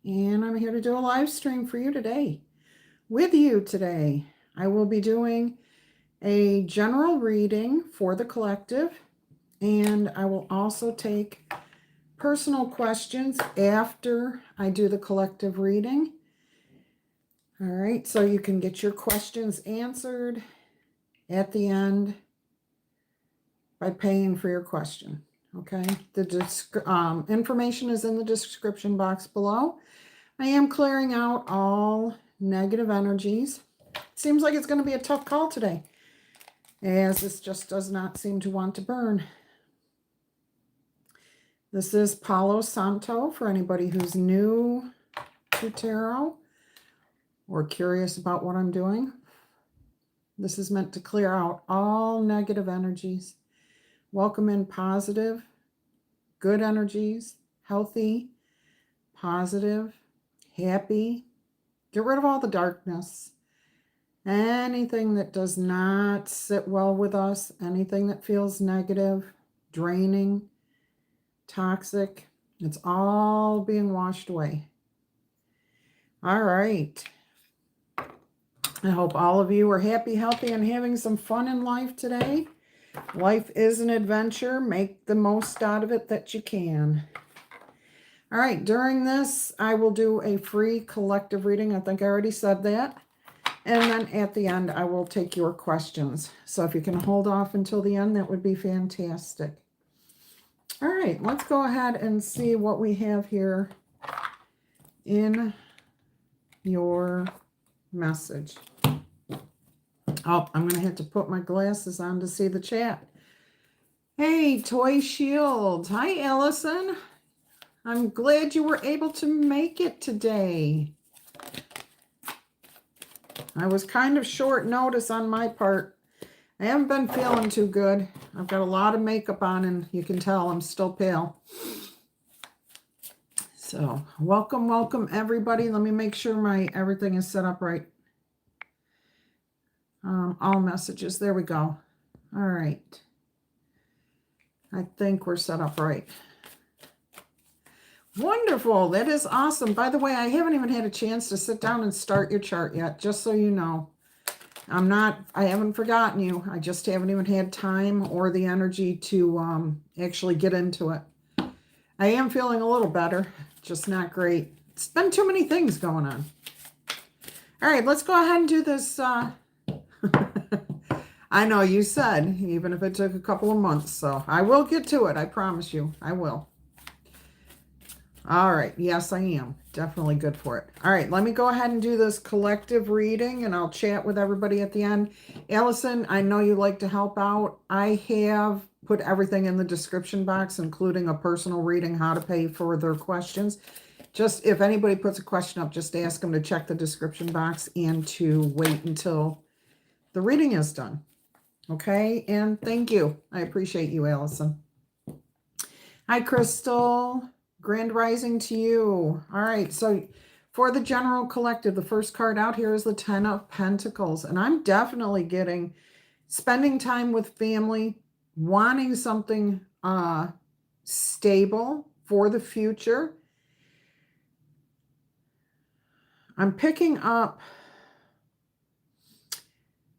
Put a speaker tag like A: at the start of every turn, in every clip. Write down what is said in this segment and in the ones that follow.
A: and I'm here to do a live stream for you today. With you today, I will be doing a general reading for the collective, and I will also take personal questions after I do the collective reading. All right, so you can get your questions answered at the end by paying for your question. Okay, the information is in the description box below. I am clearing out all negative energies. Seems like it's going to be a tough call today, as this just does not seem to want to burn. This is Palo Santo for anybody who's new to tarot or curious about what I'm doing. This is meant to clear out all negative energies. Welcome in positive, good energies, healthy, positive, happy. Get rid of all the darkness. Anything that does not sit well with us, anything that feels negative, draining, toxic, it's all being washed away. All right. I hope all of you are happy, healthy, and having some fun in life today. Life is an adventure. Make the most out of it that you can. All right, during this, I will do a free collective reading. I think I already said that. And then at the end, I will take your questions. So if you can hold off until the end, that would be fantastic. All right, let's go ahead and see what we have here in your message. Oh, I'm going to have to put my glasses on to see the chat. Hey, Toy Shield. Hi, Allison. I'm glad you were able to make it today. I was kind of short notice on my part. I haven't been feeling too good. I've got a lot of makeup on, and you can tell I'm still pale. So, welcome, everybody. Let me make sure my everything is set up right. All messages. There we go. All right. I think we're set up right. Wonderful. That is awesome. By the way, I haven't even had a chance to sit down and start your chart yet, just so you know. I haven't forgotten you. I just haven't even had time or the energy to actually get into it. I am feeling a little better, just not great. It's been too many things going on. All right, let's go ahead and do this. I know you said, even if it took a couple of months, so I will get to it. I promise you, I will. All right. Yes, I am. Definitely good for it. All right. Let me go ahead and do this collective reading, and I'll chat with everybody at the end. Allison, I know you like to help out. I have put everything in the description box, including a personal reading, how to pay for their questions. Just if anybody puts a question up, just ask them to check the description box and to wait until the reading is done. Okay. And thank you. I appreciate you, Allison. Hi, Crystal. Grand rising to you. All right, so for the general collective, the first card out here is the 10 of Pentacles. And I'm definitely getting spending time with family, wanting something stable for the future. I'm picking up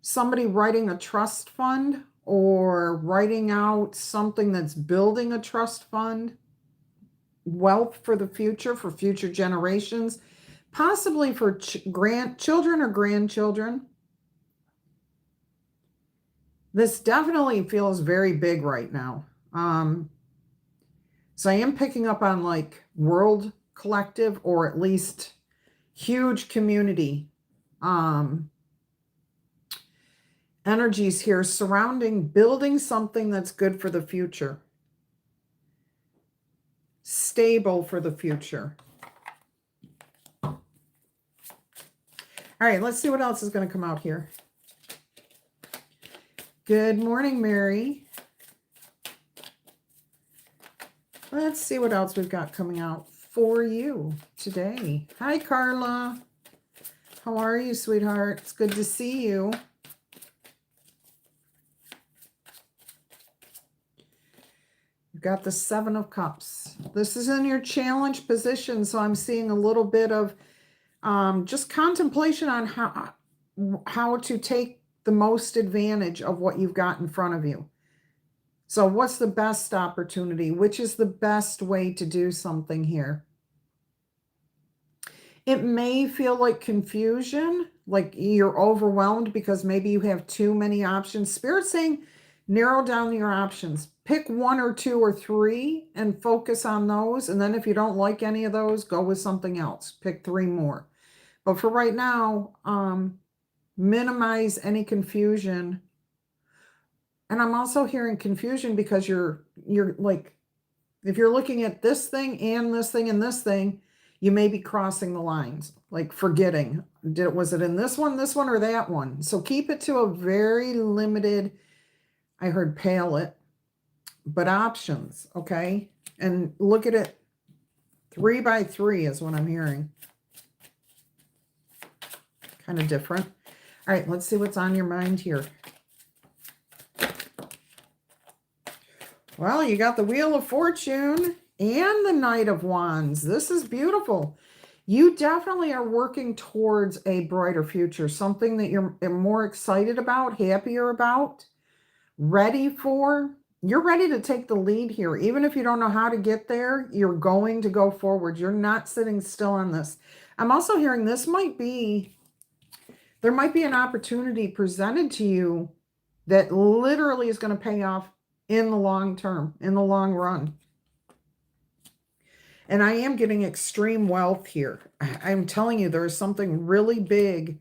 A: somebody writing a trust fund or writing out something that's building a trust fund. Wealth for the future, for future generations, possibly for children or grandchildren. This definitely feels very big right now. So I am picking up on like world collective, or at least huge community energies here surrounding building something that's good for the future. Stable for the future. All right, let's see what else is going to come out here. Good morning, Mary. Let's see what else we've got coming out for you today. Hi, Carla. How are you, sweetheart? It's good to see you. got the Seven of Cups. This is in your challenge position, so I'm seeing a little bit of just contemplation on how to take the most advantage of what you've got in front of you. So what's the best opportunity? Which is the best way to do something here? It may feel like confusion, like you're overwhelmed because maybe you have too many options. Spirit's saying narrow down your options. Pick one or two or three and focus on those. And then if you don't like any of those, go with something else. Pick three more. But for right now, minimize any confusion. And I'm also hearing confusion because you're like, if you're looking at this thing and this thing and this thing, you may be crossing the lines, like forgetting, was it in this one, or that one? So keep it to a very limited, I heard palette, but options, okay? And look at it 3 by 3 is what I'm hearing. Kind of different. All right, let's see what's on your mind here. Well, you got the Wheel of Fortune and the Knight of Wands. This is beautiful. You definitely are working towards a brighter future, something that you're more excited about, happier about, ready for. You're ready to take the lead here. Even if you don't know how to get there, you're going to go forward. You're not sitting still on this. I'm also hearing there might be an opportunity presented to you that literally is going to pay off in the long term, in the long run. And I am getting extreme wealth here. I'm telling you, there's something really big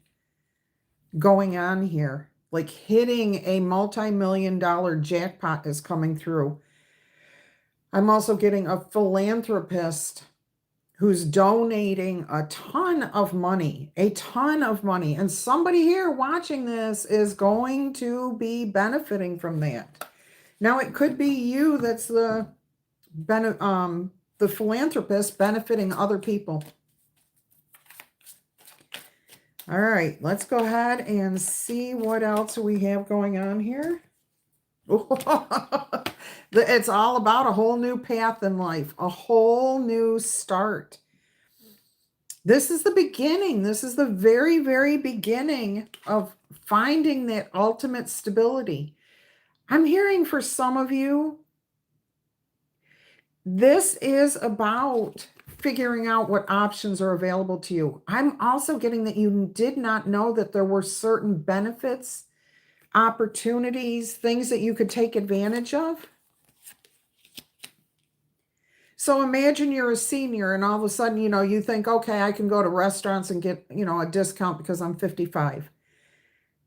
A: going on here. Like hitting a multi-million-dollar jackpot is coming through. I'm also getting a philanthropist who's donating a ton of money. And somebody here watching this is going to be benefiting from that. Now, it could be you that's the philanthropist benefiting other people. All right, let's go ahead and see what else we have going on here. It's all about a whole new path in life, a whole new start. This is the beginning. This is the very, very beginning of finding that ultimate stability. I'm hearing for some of you, this is about figuring out what options are available to you. I'm also getting that you did not know that there were certain benefits, opportunities, things that you could take advantage of. So imagine you're a senior and all of a sudden, you think, okay, I can go to restaurants and get, a discount because I'm 55.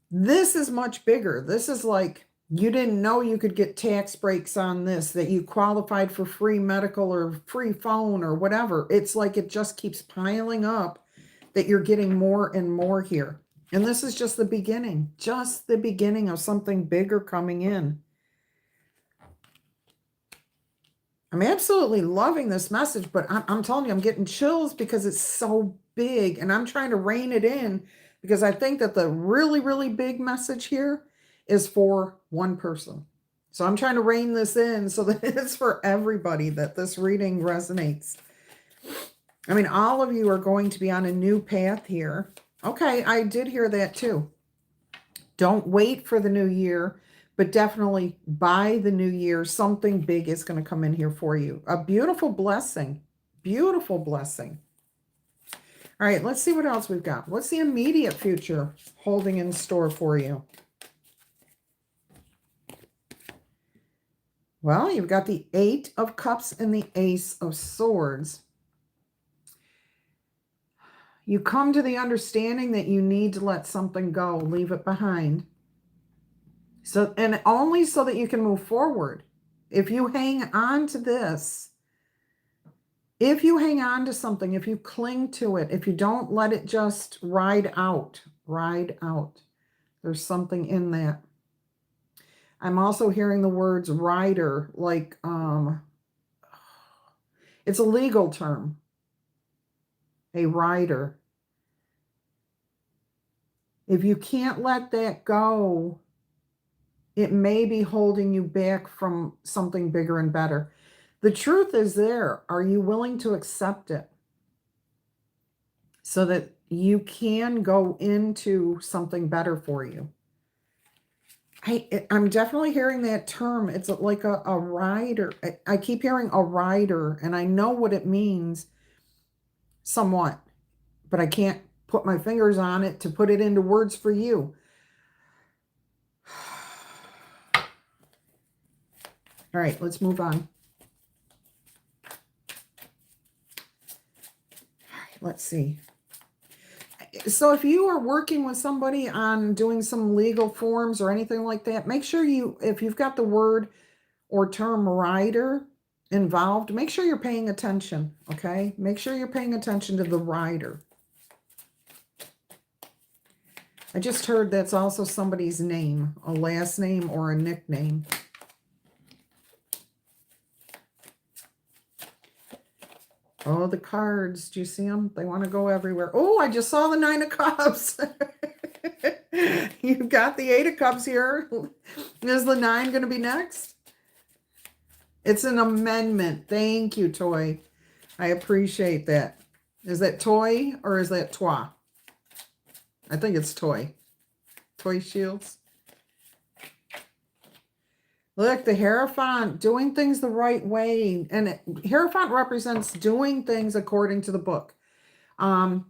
A: This is much bigger. This is like, you didn't know you could get tax breaks on this, that you qualified for free medical or free phone or whatever. It's like it just keeps piling up that you're getting more and more here. And this is just the beginning of something bigger coming in. I'm absolutely loving this message, but I'm telling you, I'm getting chills because it's so big and I'm trying to rein it in because I think that the really, really big message here is for one person. So I'm trying to rein this in so that it's for everybody, that this reading resonates. I mean, all of you are going to be on a new path here. Okay, I did hear that too. Don't wait for the new year, but definitely by the new year, something big is going to come in here for you. A beautiful blessing. Beautiful blessing. All right, let's see what else we've got. What's the immediate future holding in store for you? Well, you've got the 8 of Cups and the Ace of Swords. You come to the understanding that you need to let something go, leave it behind. So, and only so that you can move forward. If you hang on to this, if you hang on to something, if you cling to it, if you don't let it just ride out, there's something in that. I'm also hearing the words rider, like it's a legal term, a rider. If you can't let that go, it may be holding you back from something bigger and better. The truth is there. Are you willing to accept it so that you can go into something better for you? I'm definitely hearing that term. It's like a rider. I keep hearing a rider, and I know what it means somewhat, but I can't put my fingers on it to put it into words for you. All right, let's move on. All right, let's see. So if you are working with somebody on doing some legal forms or anything like that, make sure if you've got the word or term rider involved, make sure you're paying attention, okay? Make sure you're paying attention to the rider. I just heard that's also somebody's name, a last name or a nickname. Oh, the cards. Do you see them? They want to go everywhere. Oh, I just saw the 9 of Cups. You've got the 8 of Cups here. Is the 9 going to be next? It's an amendment. Thank you, Toy. I appreciate that. Is that Toy or is that Toi? I think it's Toy. Toy Shields. Look, the Hierophant, doing things the right way. And Hierophant represents doing things according to the book.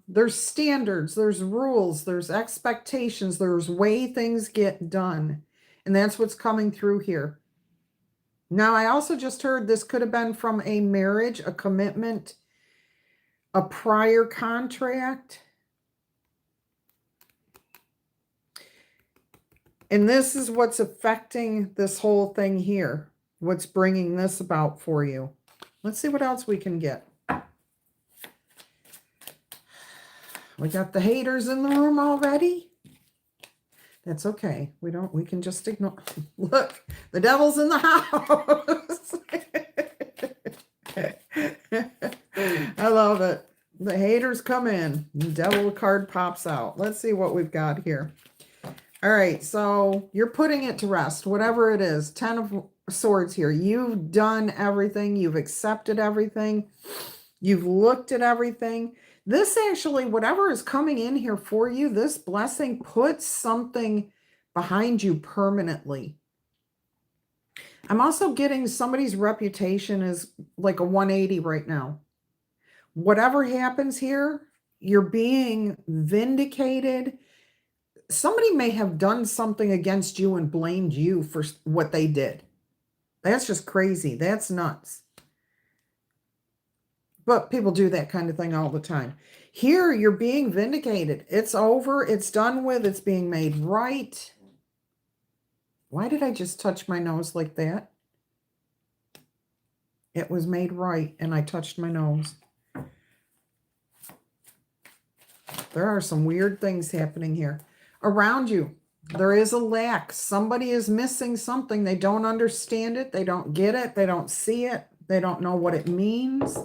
A: There's standards, there's rules, there's expectations, there's way things get done. And that's what's coming through here. Now, I also just heard this could have been from a marriage, a commitment, a prior contract. And this is what's affecting this whole thing here. What's bringing this about for you. Let's see what else we can get. We got the haters in the room already. That's okay. We can just ignore. Look, the devil's in the house. I love it. The haters come in. The devil card pops out. Let's see what we've got here. All right, so you're putting it to rest, whatever it is. 10 of Swords here. You've done everything. You've accepted everything. You've looked at everything. This actually, whatever is coming in here for you, this blessing puts something behind you permanently. I'm also getting somebody's reputation is like a 180 right now. Whatever happens here, you're being vindicated. Somebody may have done something against you and blamed you for what they did. That's just crazy. That's nuts. But people do that kind of thing all the time. Here, you're being vindicated. It's over. It's done with. It's being made right. Why did I just touch my nose like that? It was made right, and I touched my nose. There are some weird things happening here. Around you, there is a lack. Somebody is missing something. They don't understand it. They don't get it. They don't see it. They don't know what it means.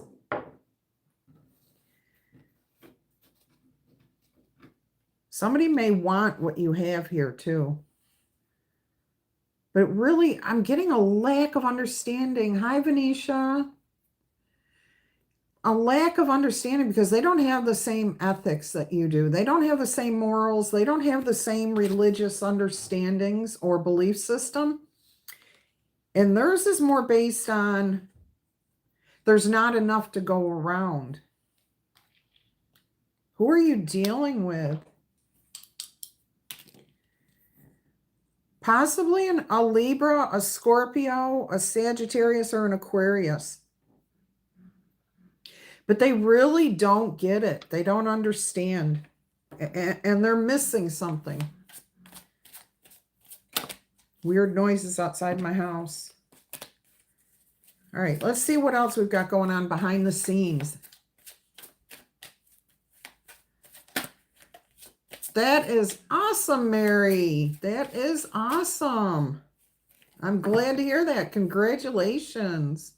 A: Somebody may want what you have here too. But really, I'm getting a lack of understanding. Hi, Venetia. A lack of understanding because they don't have the same ethics that you do. They don't have the same morals. They don't have the same religious understandings or belief system. And theirs is more based on there's not enough to go around. Who are you dealing with? Possibly a Libra, a Scorpio, a Sagittarius, or an Aquarius. But they really don't get it. They don't understand. And they're missing something. Weird noises outside my house. All right, let's see what else we've got going on behind the scenes. That is awesome, Mary. That is awesome. I'm glad to hear that. Congratulations.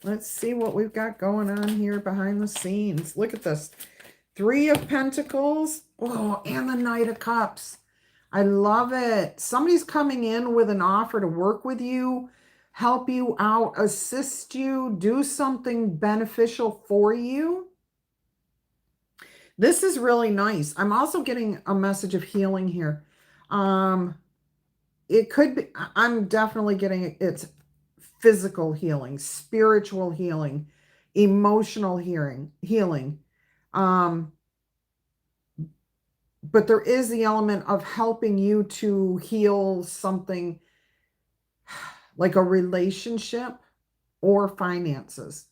A: Let's see what we've got going on here behind the scenes. Look at this. 3 of Pentacles. Oh, and the Knight of Cups. I love it. Somebody's coming in with an offer to work with you, help you out, assist you, do something beneficial for you. This is really nice. I'm also getting a message of healing here. It could be, I'm definitely getting it's physical healing, spiritual healing, emotional healing. But there is the element of helping you to heal something like a relationship or finances.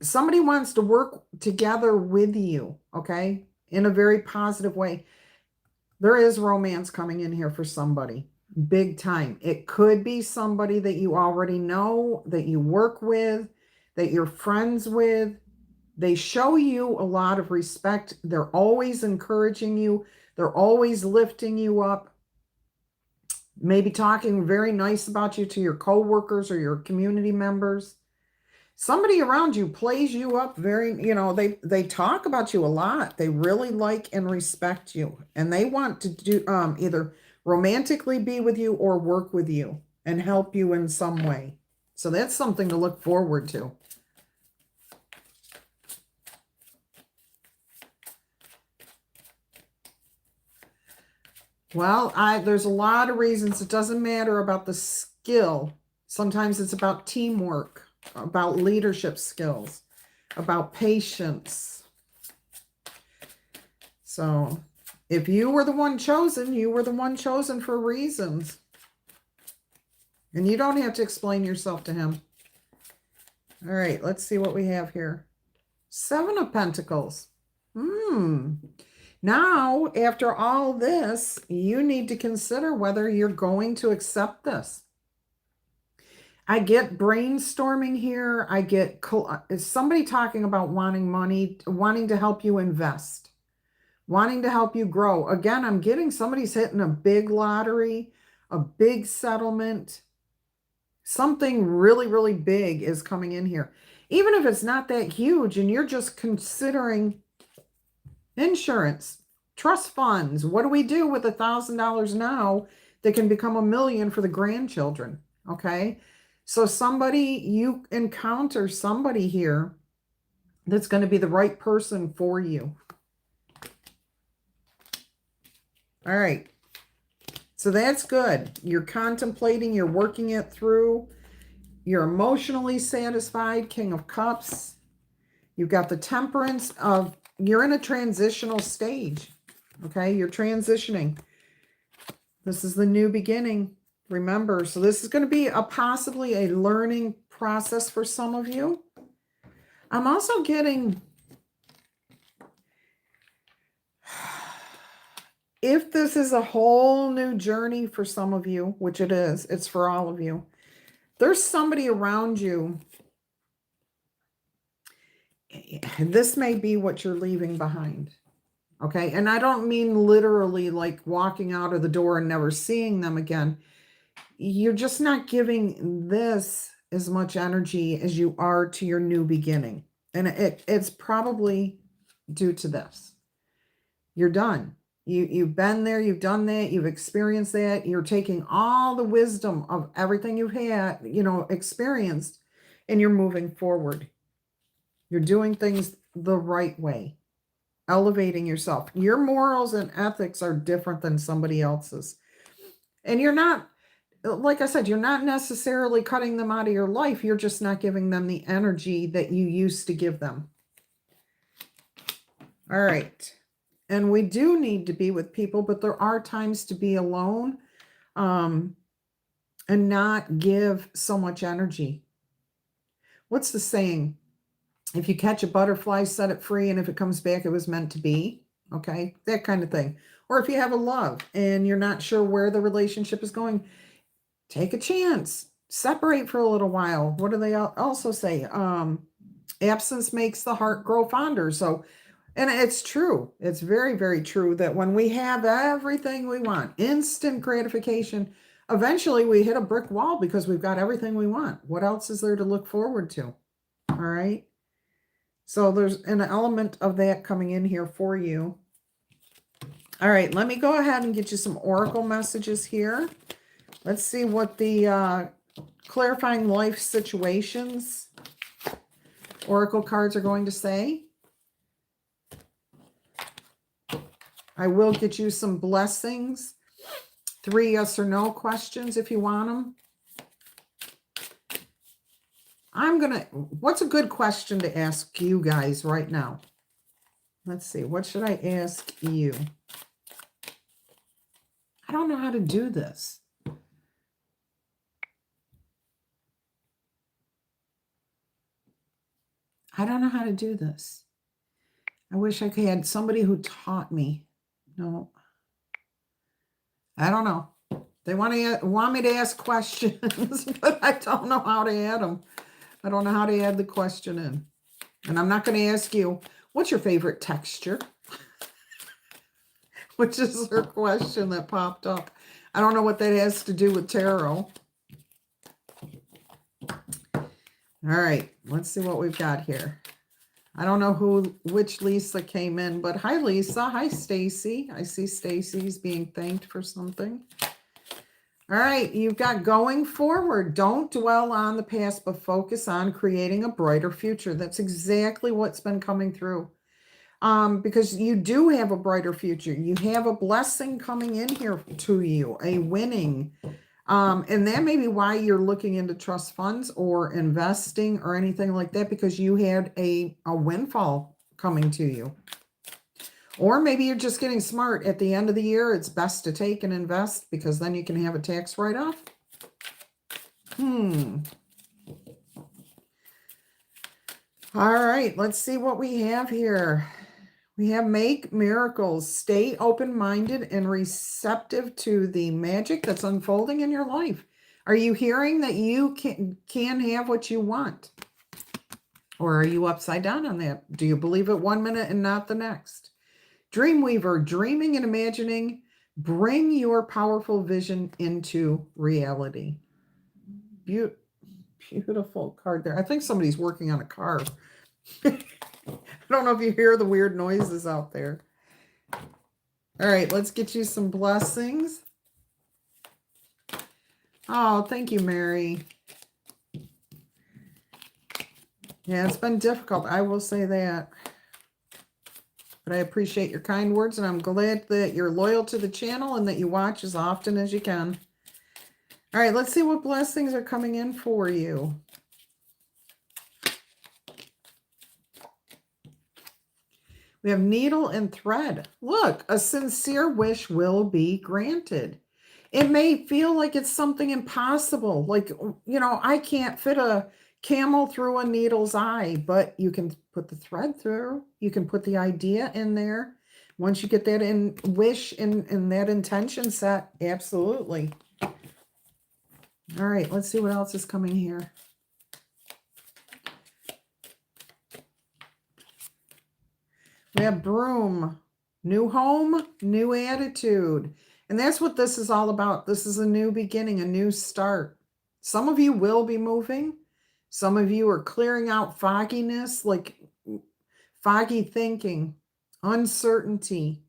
A: Somebody wants to work together with you, okay, in a very positive way. There is romance coming in here for somebody, big time. It could be somebody that you already know, that you work with, that you're friends with. They show you a lot of respect. They're always encouraging you. They're always lifting you up. Maybe talking very nice about you to your coworkers or your community members. Somebody around you plays you up very, they talk about you a lot. They really like and respect you. And they want to do either romantically be with you or work with you and help you in some way. So that's something to look forward to. Well, there's a lot of reasons. It doesn't matter about the skill. Sometimes it's about teamwork, about leadership skills, about patience. So if you were the one chosen, you were the one chosen for reasons. And you don't have to explain yourself to him. All right, let's see what we have here. 7 of Pentacles. Now, after all this, you need to consider whether you're going to accept this. I get brainstorming here. I get somebody talking about wanting money, wanting to help you invest, wanting to help you grow. Again, I'm getting somebody's hitting a big lottery, a big settlement. Something really, really big is coming in here. Even if it's not that huge and you're just considering insurance, trust funds. What do we do with $1,000 now that can become $1 million for the grandchildren? Okay. So you encounter somebody here that's going to be the right person for you. All right. So that's good. You're contemplating, you're working it through. You're emotionally satisfied, King of Cups. You've got the Temperance of, you're in a transitional stage. Okay, you're transitioning. This is the new beginning. Remember, so this is going to be possibly a learning process for some of you. I'm also getting, if this is a whole new journey for some of you, which it is, it's for all of you. There's somebody around you. This may be what you're leaving behind. Okay. And I don't mean literally like walking out of the door and never seeing them again. You're just not giving this as much energy as you are to your new beginning. And it's probably due to this. You're done. You've been there, you've done that, you've experienced that. You're taking all the wisdom of everything you've had, experienced, and you're moving forward. You're doing things the right way, elevating yourself. Your morals and ethics are different than somebody else's. And you're not, like I said, you're not necessarily cutting them out of your life. You're just not giving them the energy that you used to give them. All right. And we do need to be with people, but there are times to be alone and not give so much energy. What's the saying? If you catch a butterfly, set it free, and if it comes back, it was meant to be. Okay, that kind of thing. Or if you have a love and you're not sure where the relationship is going, take a chance. Separate for a little while. What do they also say? Absence makes the heart grow fonder. So, and it's true. It's very, very true that when we have everything we want, instant gratification, eventually we hit a brick wall because we've got everything we want. What else is there to look forward to? All right. So there's an element of that coming in here for you. All right, let me go ahead and get you some oracle messages here. Let's see what the clarifying life situations oracle cards are going to say. I will get you some blessings. 3 yes or no questions if you want them. What's a good question to ask you guys right now? Let's see, what should I ask you? I don't know how to do this. I don't know how to do this. I wish I had somebody who taught me. No. I don't know. They want me to ask questions, but I don't know how to add them. I don't know how to add the question in. And I'm not going to ask you, what's your favorite texture? Which is her question that popped up. I don't know what that has to do with tarot. All right, let's see what we've got here. I don't know which Lisa came in, but hi, Lisa. Hi, Stacy. I see Stacy's being thanked for something. All right, you've got going forward. Don't dwell on the past, but focus on creating a brighter future. That's exactly what's been coming through. Because you do have a brighter future. You have a blessing coming in here to you, a winning. And that may be why you're looking into trust funds or investing or anything like that, because you had a windfall coming to you. Or maybe you're just getting smart. At the end of the year, it's best to take and invest because then you can have a tax write-off. All right, let's see what we have here. We have make miracles. Stay open-minded and receptive to the magic that's unfolding in your life. Are you hearing that you can have what you want? Or are you upside down on that? Do you believe it one minute and not the next? Dreamweaver, dreaming and imagining, bring your powerful vision into reality. Beautiful card there. I think somebody's working on a car. I don't know if you hear the weird noises out there. All right, let's get you some blessings. Oh, thank you, Mary. Yeah, it's been difficult. I will say that. But I appreciate your kind words, and I'm glad that you're loyal to the channel and that you watch as often as you can. All right, let's see what blessings are coming in for you. We have needle and thread. Look, a sincere wish will be granted. It may feel like it's something impossible. Like, you know, I can't fit a camel through a needle's eye, but you can put the thread through. You can put the idea in there. Once you get that wish in that intention set, absolutely. All right, let's see what else is coming here. We have broom, new home, new attitude. And that's what this is all about. This is a new beginning, a new start. Some of you will be moving. Some of you are clearing out fogginess, like foggy thinking, uncertainty.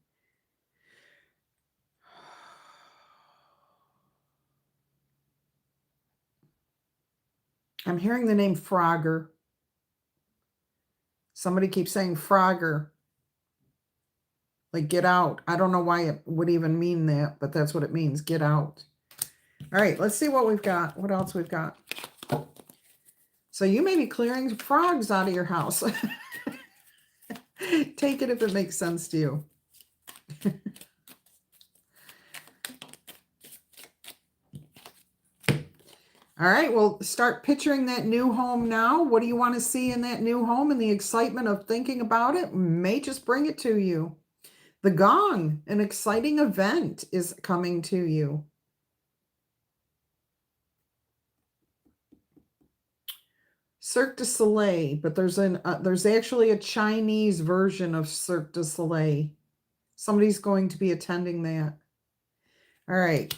A: I'm hearing the name Frogger. Somebody keeps saying Frogger. Like, get out. I don't know why it would even mean that, but that's what it means. Get out. All right, let's see what we've got. What else we've got? So you may be clearing frogs out of your house. Take it if it makes sense to you. All right, well, start picturing that new home now. What do you want to see in that new home? And the excitement of thinking about it may just bring it to you. The gong, an exciting event is coming to you. Cirque du Soleil, but there's actually a Chinese version of Cirque du Soleil. Somebody's going to be attending that. All right.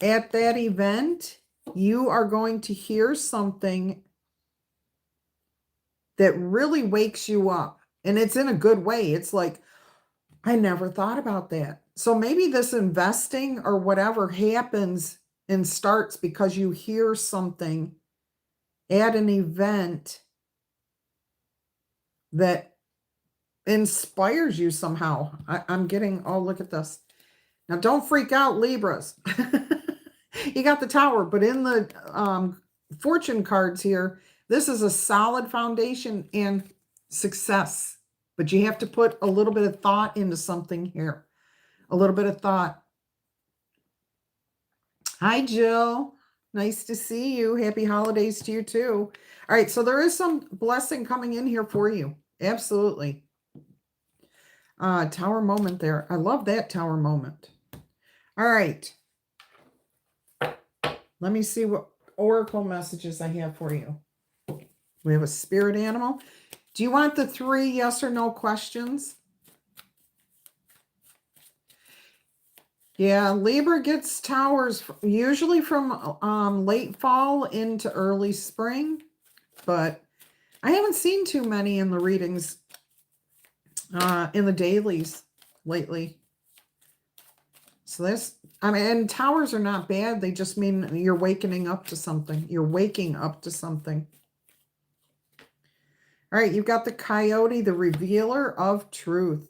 A: At that event, you are going to hear something that really wakes you up. And it's in a good way. It's like, I never thought about that. So maybe this investing or whatever happens and starts because you hear something at an event that inspires you somehow. I'm getting, oh, look at this. Now, don't freak out, Libras. You got the Tower, but in the fortune cards here, this is a solid foundation and success. But you have to put a little bit of thought into something here. A little bit of thought. Hi, Jill. Nice to see you. Happy holidays to you, too. All right, so there is some blessing coming in here for you. Absolutely. Tower moment there. I love that tower moment. All right. Let me see what oracle messages I have for you. We have a spirit animal. Do you want the 3 yes or no questions? Yeah, Libra gets towers usually from late fall into early spring, but I haven't seen too many in the readings in the dailies lately. So that's, I mean, and towers are not bad. They just mean you're waking up to something. You're waking up to something. All right, you've got the Coyote, the revealer of truth.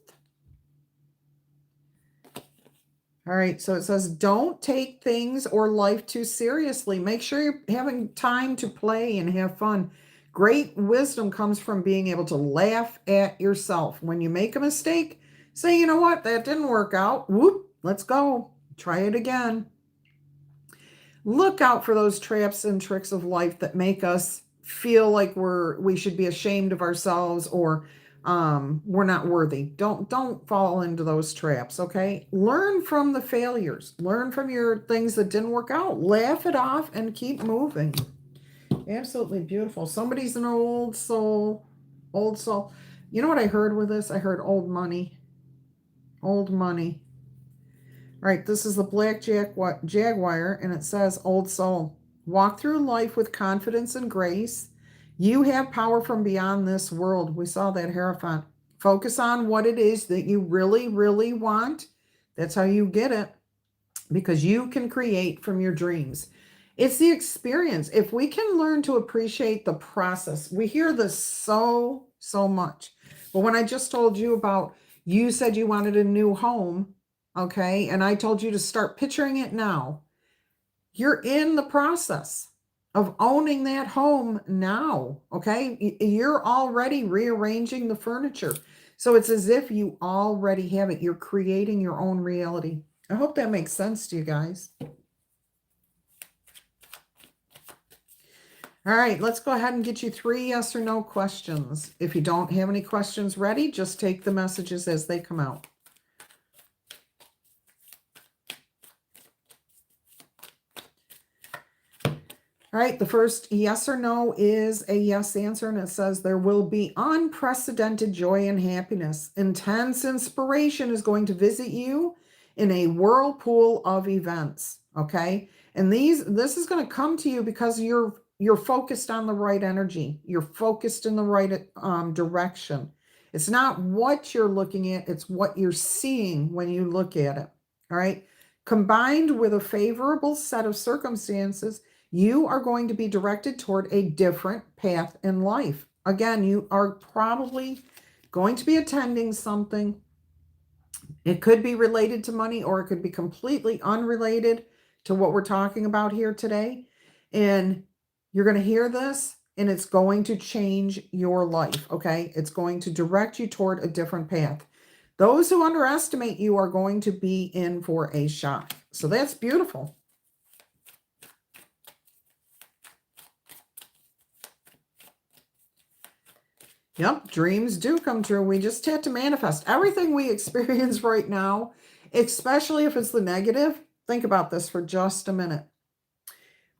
A: All right, so it says, don't take things or life too seriously. Make sure you're having time to play and have fun. Great wisdom comes from being able to laugh at yourself. When you make a mistake, say, you know what, that didn't work out. Whoop, let's go. Try it again. Look out for those traps and tricks of life that make us feel like we should be ashamed of ourselves or we're not worthy. Don't fall into those traps, okay? Learn from the failures. Learn from your things that didn't work out. Laugh it off and keep moving. Absolutely beautiful. Somebody's an old soul. Old soul. You know what I heard with this? I heard old money. Old money. All right, this is the Black Jaguar, and it says, old soul. Walk through life with confidence and grace. You have power from beyond this world. We saw that Hierophant. Focus on what it is that you really, really want. That's how you get it, because you can create from your dreams. It's the experience. If we can learn to appreciate the process, we hear this so much. But when I just told you about, you said you wanted a new home, okay, and I told you to start picturing it now. You're in the process of owning that home now, okay? You're already rearranging the furniture. So it's as if you already have it. You're creating your own reality. I hope that makes sense to you guys. All right, let's go ahead and get you 3 yes or no questions. If you don't have any questions ready, just take the messages as they come out. All right, the first yes or no is a yes answer, and it says there will be unprecedented joy and happiness. Intense inspiration is going to visit you in a whirlpool of events, okay? And this is going to come to you because you're focused on the right energy. You're focused in the right direction. It's not what you're looking at, it's what you're seeing when you look at it, all right? Combined with a favorable set of circumstances, you are going to be directed toward a different path in life. Again, you are probably going to be attending something. It could be related to money, or it could be completely unrelated to what we're talking about here today. And you're going to hear this, and it's going to change your life, okay? It's going to direct you toward a different path. Those who underestimate you are going to be in for a shock. So that's beautiful. Yep, dreams do come true. We just had to manifest. Everything we experience right now, especially if it's the negative, think about this for just a minute.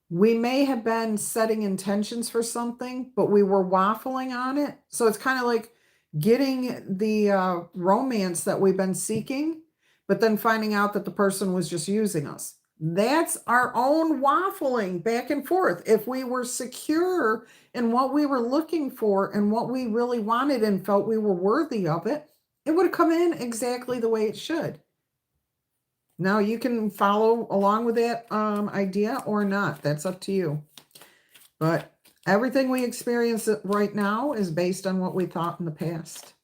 A: We may have been setting intentions for something, but we were waffling on it. So it's kind of like getting the romance that we've been seeking, but then finding out that the person was just using us. That's our own waffling back and forth. If we were secure in what we were looking for and what we really wanted and felt we were worthy of it, it would have come in exactly the way it should. Now you can follow along with that idea or not. That's up to you. But everything we experience right now is based on what we thought in the past.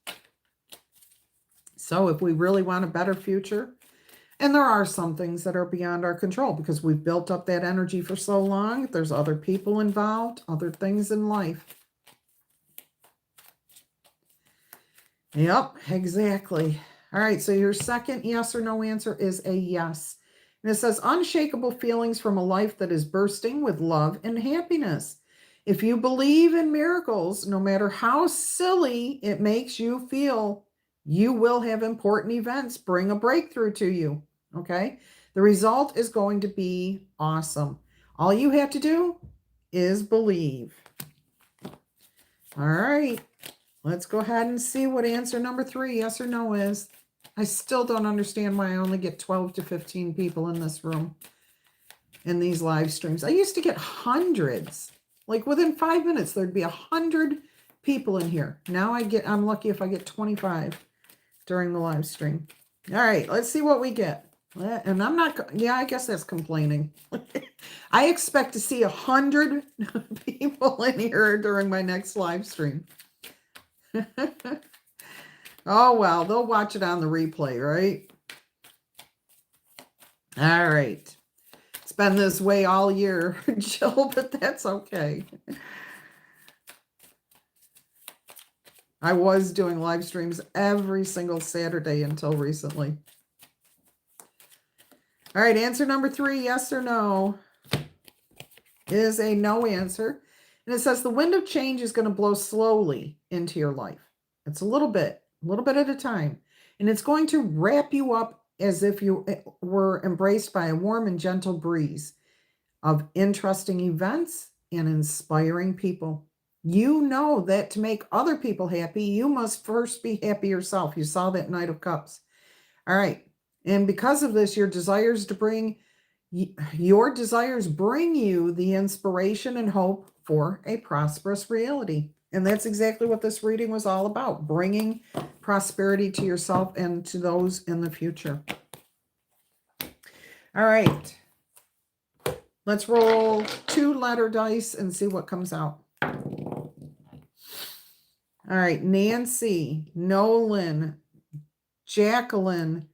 A: So if we really want a better future, and there are some things that are beyond our control because we've built up that energy for so long. There's other people involved, other things in life. Yep, exactly. All right, so your second yes or no answer is a yes. And it says unshakable feelings from a life that is bursting with love and happiness. If you believe in miracles, no matter how silly it makes you feel, you will have important events bring a breakthrough to you. Okay, the result is going to be awesome. All you have to do is believe. All right, let's go ahead and see what answer number 3, yes or no, is. I still don't understand why I only get 12 to 15 people in this room in these live streams. I used to get hundreds. Like within 5 minutes, there'd be 100 people in here. Now I'm lucky if I get 25 during the live stream. All right, let's see what we get. And I'm not, yeah, I guess that's complaining. I expect to see 100 people in here during my next live stream. Oh, well, they'll watch it on the replay, right? All right. It's been this way all year, Jill, but that's okay. I was doing live streams every single Saturday until recently. All right, answer number 3, yes or no, is a no answer. And it says the wind of change is going to blow slowly into your life. It's a little bit at a time. And it's going to wrap you up as if you were embraced by a warm and gentle breeze of interesting events and inspiring people. You know that to make other people happy, you must first be happy yourself. You saw that Knight of Cups. All right. And because of this, your desires bring you the inspiration and hope for a prosperous reality. And that's exactly what this reading was all about, bringing prosperity to yourself and to those in the future. All right. Let's roll 2-letter dice and see what comes out. All right. Nancy, Nolan, Jacqueline,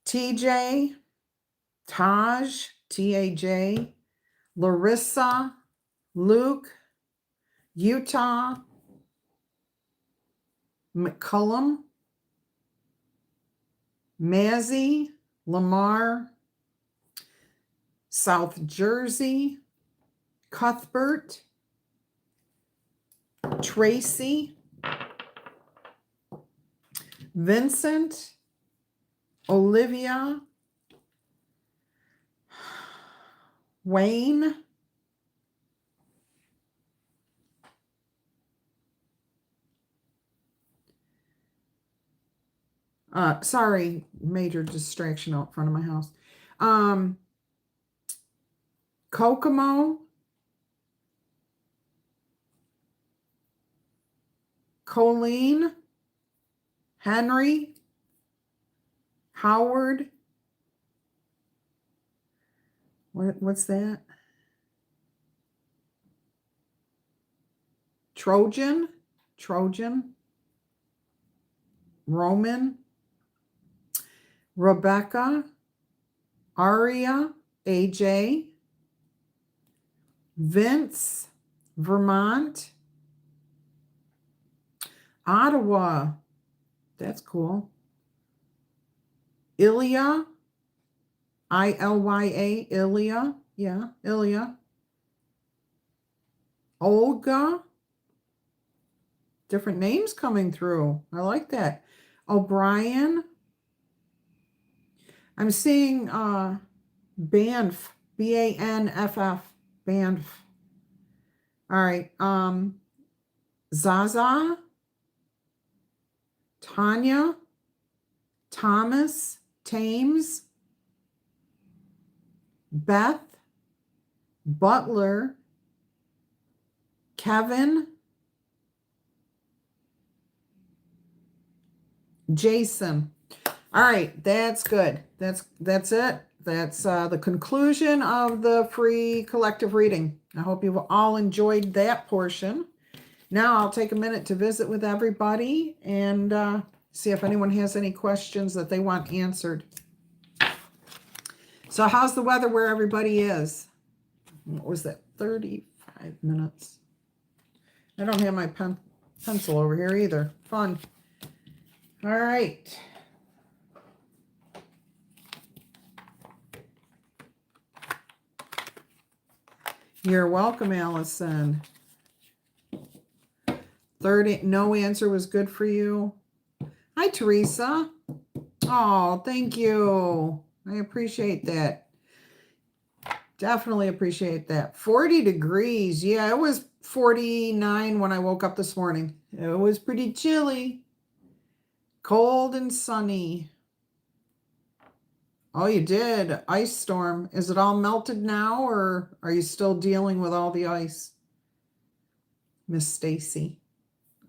A: TJ, Taj, T-A-J, Larissa, Luke, Utah, McCullum, Mazzy, Lamar, South Jersey, Cuthbert, Tracy, Vincent, Olivia, Wayne, sorry, major distraction out front of my house. Kokomo, Colleen, Henry, Howard. What's that? Trojan, Roman, Rebecca, Aria, AJ, Vince, Vermont, Ottawa. That's cool. Ilya, I-L-Y-A, Ilya. Yeah, Ilya. Olga. Different names coming through. I like that. O'Brien. I'm seeing Banff, B-A-N-F-F, Banff. All right. Zaza, Tanya, Thomas, Thames, Beth, Butler, Kevin, Jason. All right, that's good. That's it. That's the conclusion of the free collective reading. I hope you've all enjoyed that portion. Now I'll take a minute to visit with everybody and see if anyone has any questions that they want answered. So how's the weather where everybody is? What was that, 35 minutes? I don't have my pencil over here either. Fun. All right. You're welcome, Allison. 30, no answer was good for you. Hi, Teresa. Oh, thank you. I appreciate that. Definitely appreciate that. 40 degrees. Yeah, it was 49 when I woke up this morning. It was pretty chilly. Cold and sunny. Oh, you did. Ice storm. Is it all melted now, or are you still dealing with all the ice? Miss Stacy.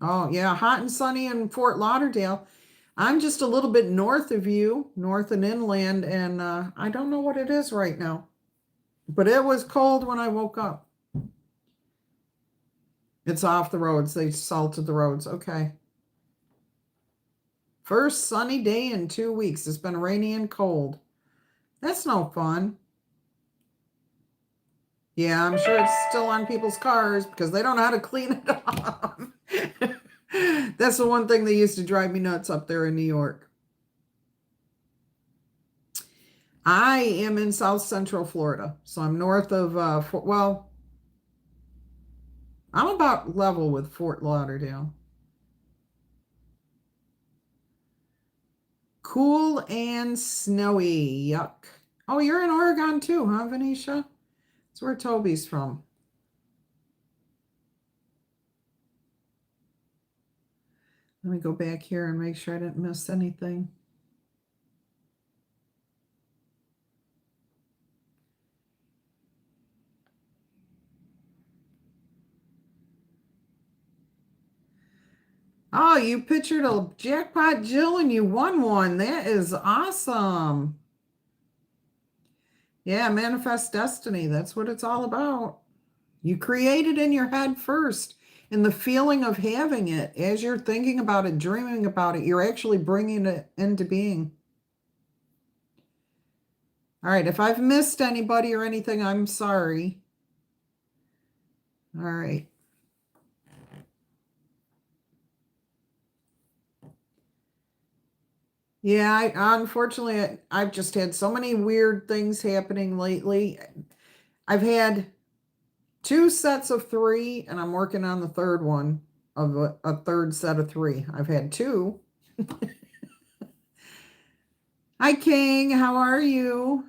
A: Oh, yeah, hot and sunny in Fort Lauderdale. I'm just a little bit north of you, north and inland, and I don't know what it is right now. But it was cold when I woke up. It's off the roads. They salted the roads. Okay. First sunny day in 2 weeks. It's been rainy and cold. That's no fun. Yeah, I'm sure it's still on people's cars because they don't know how to clean it up. That's the one thing that used to drive me nuts up there in New York. I am in South Central Florida, so I'm north of, well, I'm about level with Fort Lauderdale. Cool and snowy. Yuck. Oh, you're in Oregon too, huh, Venetia? That's where Toby's from. Let me go back here and make sure I didn't miss anything. Oh, you pictured a jackpot Jill and you won one. That is awesome. Yeah, manifest destiny. That's what it's all about. You create it in your head first. And the feeling of having it, as you're thinking about it, dreaming about it, you're actually bringing it into being. All right, if I've missed anybody or anything, I'm sorry. All right. Yeah, unfortunately, I've just had so many weird things happening lately. I've had 2 sets of 3, and I'm working on the third one of a third set of 3. I've had 2. Hi, King. How are you?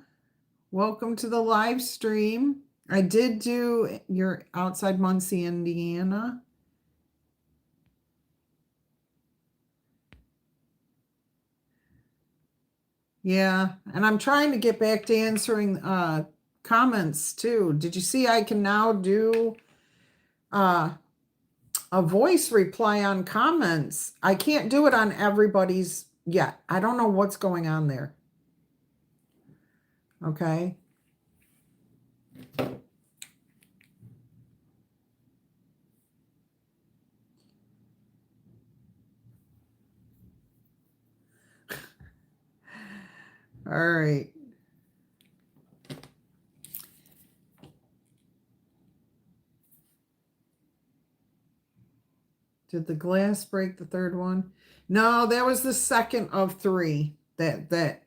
A: Welcome to the live stream. I did do your outside Muncie, Indiana. Yeah, and I'm trying to get back to answering comments too. Did you see I can now do a voice reply on comments? I can't do it on everybody's yet. I don't know what's going on there. Okay. All right. Did the glass break the third one? No, that was the second of 3 that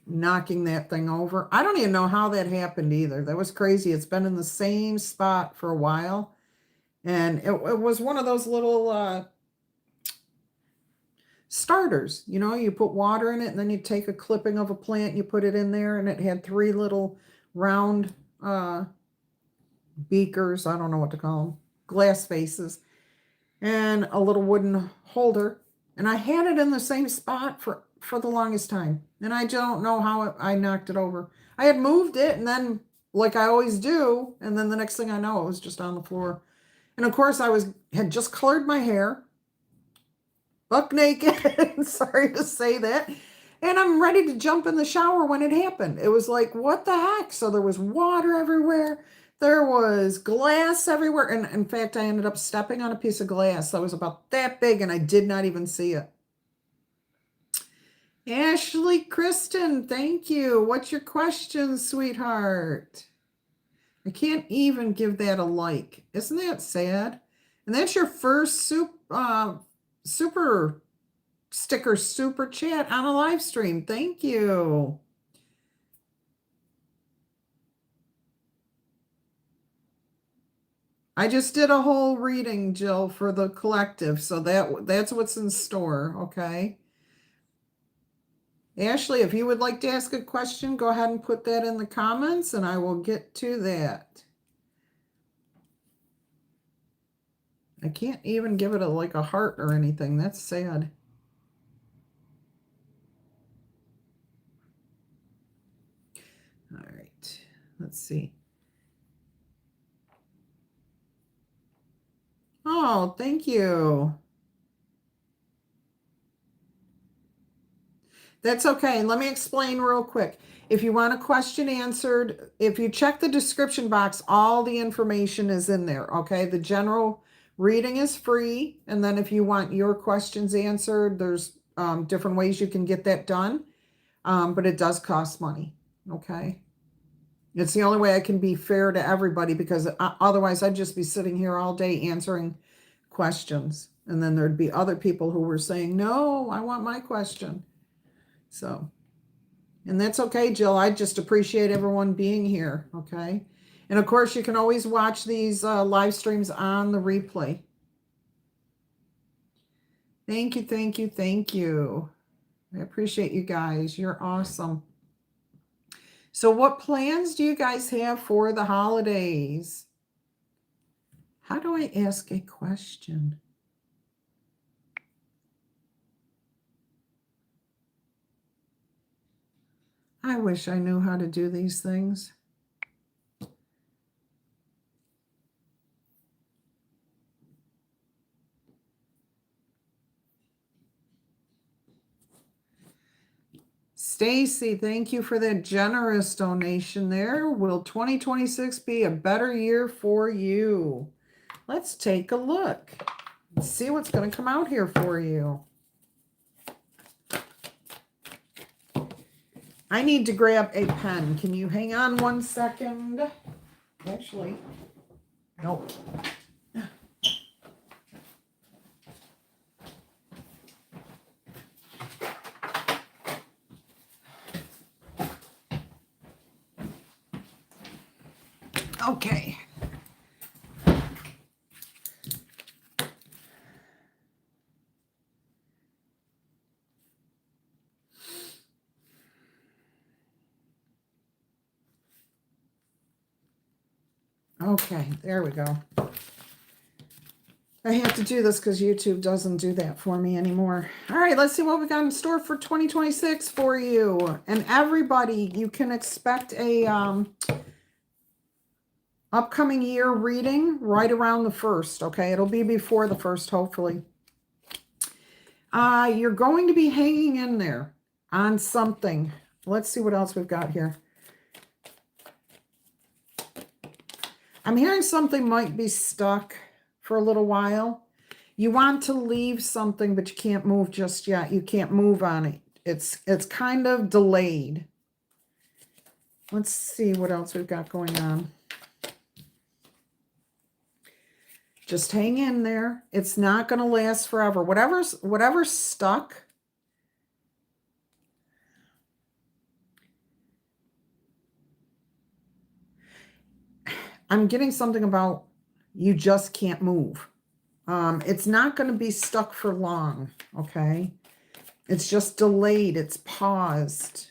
A: knocking that thing over. I don't even know how that happened either. That was crazy. It's been in the same spot for a while. And it was one of those little starters. You know, you put water in it and then you take a clipping of a plant, you put it in there, and it had 3 little round beakers. I don't know what to call them. Glass faces. And a little wooden holder. And I had it in the same spot for for the longest time. And I don't know how I knocked it over. I had moved it and then, like I always do, and then the next thing I know, it was just on the floor. And of course, had just colored my hair, buck naked. Sorry to say that. And I'm ready to jump in the shower when it happened. It was like, what the heck? So there was water everywhere. There was glass everywhere. And in fact, I ended up stepping on a piece of glass that was about that big and I did not even see it. Ashley Kristen, thank you. What's your question, sweetheart? I can't even give that a like. Isn't that sad? And that's your first super sticker super chat on a live stream. Thank you. I just did a whole reading, Jill, for the collective. So that's what's in store, okay? Ashley, if you would like to ask a question, go ahead and put that in the comments and I will get to that. I can't even give it like a heart or anything. That's sad. All right, let's see. Oh, thank you. That's okay. Let me explain real quick. If you want a question answered, if you check the description box, all the information is in there, okay? The general reading is free. And then if you want your questions answered, there's different ways you can get that done. But it does cost money, okay? It's the only way I can be fair to everybody because otherwise I'd just be sitting here all day answering questions. And then there'd be other people who were saying, no, I want my question. So, and that's okay, Jill. I just appreciate everyone being here, okay? And of course, you can always watch these live streams on the replay. Thank you, thank you, thank you. I appreciate you guys. You're awesome. So what plans do you guys have for the holidays? How do I ask a question? I wish I knew how to do these things. Stacy, thank you for that generous donation there. Will 2026 be a better year for you? Let's take a look. Let's see what's going to come out here for you. I need to grab a pen. Can you hang on 1 second? Actually, nope. Okay. Okay, there we go. I have to do this because YouTube doesn't do that for me anymore. All right, let's see what we got in store for 2026 for you. And everybody, you can expect a upcoming year reading right around the 1st, okay? It'll be before the 1st, hopefully. You're going to be hanging in there on something. Let's see what else we've got here. I'm hearing something might be stuck for a little while. You want to leave something, but you can't move just yet. You can't move on it. It's kind of delayed. Let's see what else we've got going on. Just hang in there. It's not going to last forever. Whatever's stuck. I'm getting something about you just can't move. It's not going to be stuck for long, okay? It's just delayed. It's paused.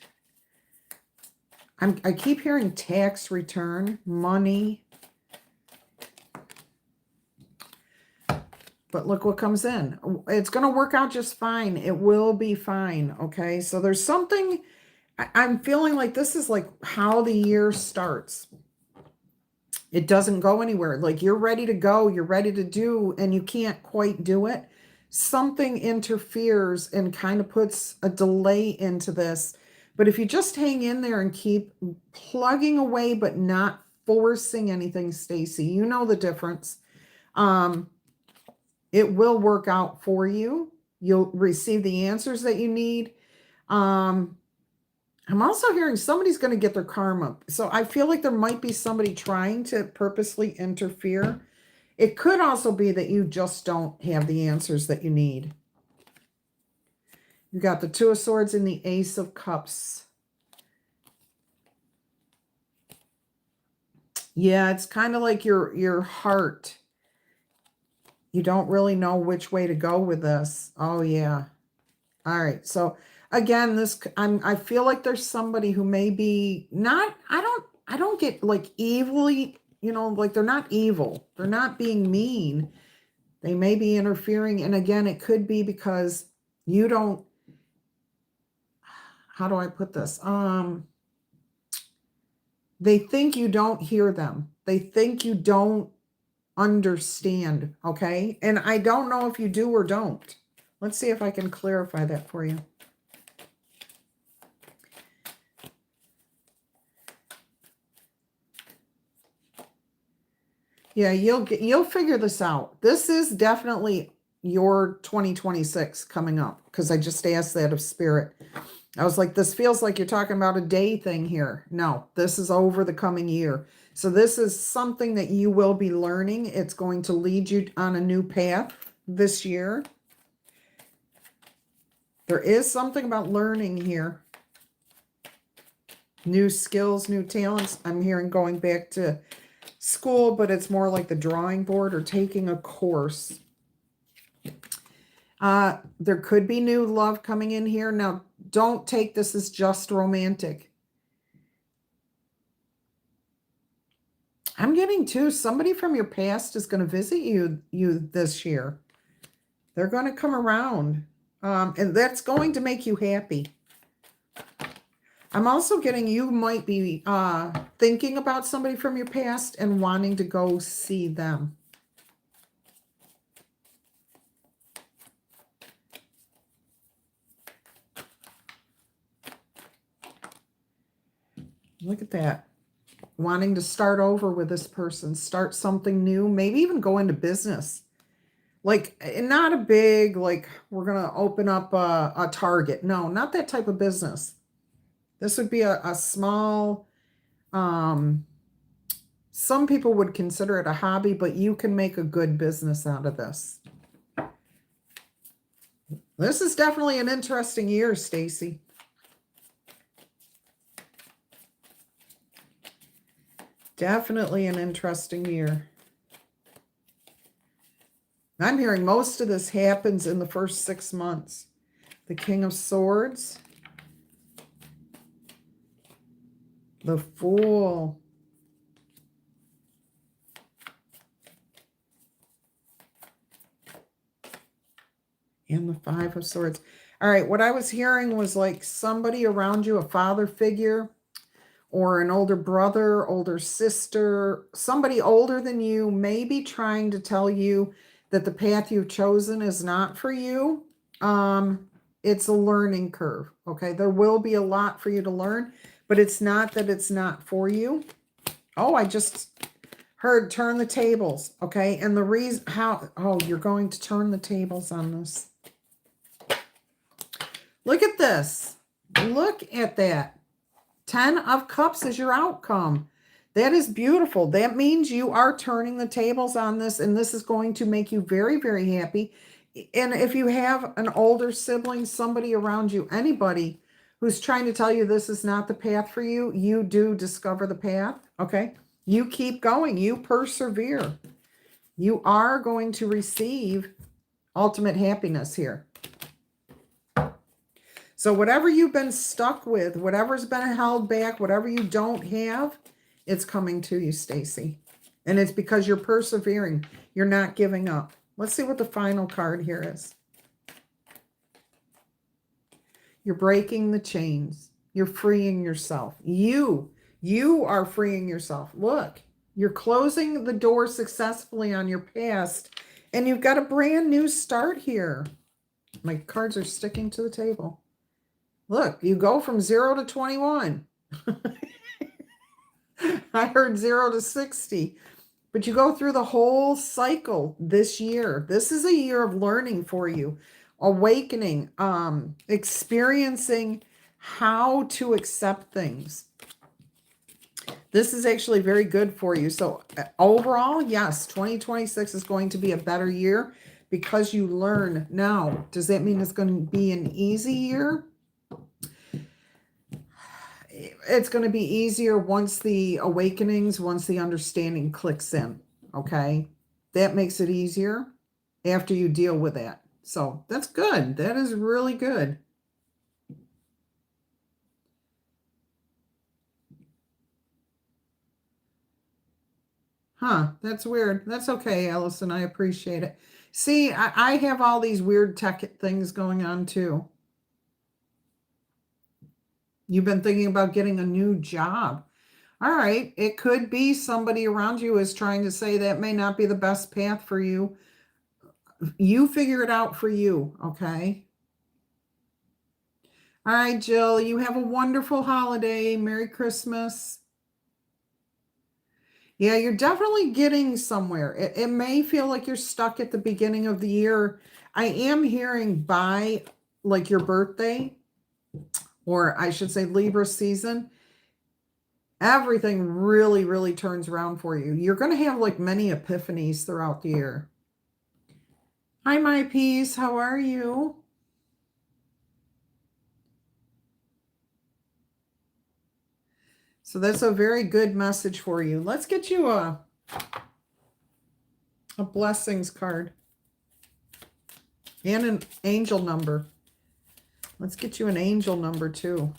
A: I keep hearing tax return, money. But look what comes in. It's going to work out just fine. It will be fine. Okay. So there's something, I'm feeling like this is like how the year starts. It doesn't go anywhere. Like you're ready to go, you're ready to do, and you can't quite do it. Something interferes and kind of puts a delay into this. But if you just hang in there and keep plugging away, but not forcing anything, Stacy, you know the difference. It will work out for you. You'll receive the answers that you need. I'm also hearing somebody's going to get their karma. So I feel like there might be somebody trying to purposely interfere. It could also be that you just don't have the answers that you need. You got the Two of Swords and the Ace of Cups. Yeah, it's kind of like your heart. You don't really know which way to go with this. Oh, yeah. All right. So again, I feel like there's somebody who may be not, I don't get like evilly, you know, like they're not evil. They're not being mean. They may be interfering. And again, it could be because you don't, how do I put this? They think you don't hear them. They think you don't understand. Okay. And I don't know if you do or don't. Let's see if I can clarify that for you. Yeah, you'll figure this out. This is definitely your 2026 coming up because I just asked that of Spirit. I was like, this feels like you're talking about a day thing here. No, this is over the coming year. So this is something that you will be learning. It's going to lead you on a new path this year. There is something about learning here. New skills, new talents. I'm hearing going back to school, but it's more like the drawing board or taking a course. There could be new love coming in here. Now, don't take this as just romantic. I'm getting too, somebody from your past is going to visit you this year. They're going to come around, and that's going to make you happy. I'm also getting you might be thinking about somebody from your past and wanting to go see them. Look at that. Wanting to start over with this person, start something new, maybe even go into business. Like, not a big, like, we're going to open up a Target. No, not that type of business. This would be a small, some people would consider it a hobby, but you can make a good business out of this. This is definitely an interesting year, Stacy. Definitely an interesting year. I'm hearing most of this happens in the first 6 months. The King of Swords. The Fool. And the Five of Swords. All right, what I was hearing was like somebody around you, a father figure, or an older brother, older sister, somebody older than you may be trying to tell you that the path you've chosen is not for you. It's a learning curve, okay? There will be a lot for you to learn, but it's not that it's not for you. Oh, I just heard turn the tables, okay? And the reason how, oh, you're going to turn the tables on this. Look at this. Look at that. 10 of Cups is your outcome. That is beautiful. That means you are turning the tables on this, and this is going to make you very, very happy. And if you have an older sibling, somebody around you, anybody who's trying to tell you this is not the path for you, you do discover the path, okay? You keep going. You persevere. You are going to receive ultimate happiness here. So whatever you've been stuck with, whatever's been held back, whatever you don't have, it's coming to you, Stacy. And it's because you're persevering. You're not giving up. Let's see what the final card here is. You're breaking the chains. You're freeing yourself. You are freeing yourself. Look, you're closing the door successfully on your past, and you've got a brand new start here. My cards are sticking to the table. Look, you go from 0 to 21. I heard 0 to 60. But you go through the whole cycle this year. This is a year of learning for you, awakening, experiencing how to accept things. This is actually very good for you. So overall, yes, 2026 is going to be a better year because you learn. Now, does that mean it's going to be an easy year? It's going to be easier once the awakenings, once the understanding clicks in. Okay. That makes it easier after you deal with that. So that's good. That is really good. Huh. That's weird. That's okay, Allison. I appreciate it. See, I have all these weird tech things going on too. You've been thinking about getting a new job. All right. It could be somebody around you is trying to say that may not be the best path for you. You figure it out for you. Okay. All right, Jill, you have a wonderful holiday. Merry Christmas. Yeah, you're definitely getting somewhere. It may feel like you're stuck at the beginning of the year. I am hearing by like your birthday, or I should say Libra season, everything really, really turns around for you. You're going to have like many epiphanies throughout the year. Hi, my peace. How are you? So that's a very good message for you. Let's get you a blessings card and an angel number. Let's get you an angel number too.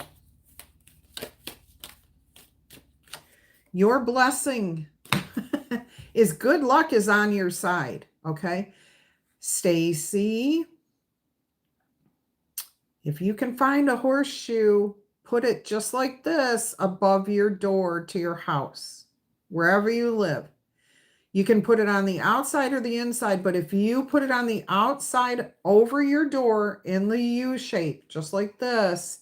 A: Your blessing is good luck is on your side. Okay. Stacy, if you can find a horseshoe, put it just like this above your door to your house, wherever you live. You can put it on the outside or the inside, but if you put it on the outside over your door in the U shape, just like this,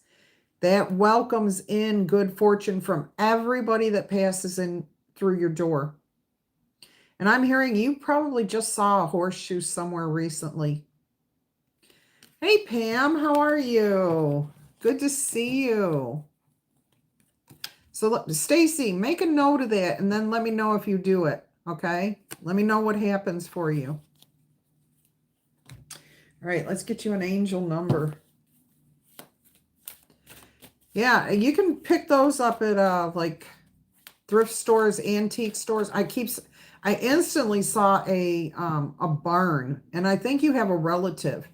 A: that welcomes in good fortune from everybody that passes in through your door. And I'm hearing you probably just saw a horseshoe somewhere recently. Hey, Pam, how are you? Good to see you. So, Stacy, make a note of that and then let me know if you do it, okay? Let me know what happens for you. All right, let's get you an angel number. Yeah, you can pick those up at like thrift stores, antique stores. I instantly saw a barn, and I think you have a relative.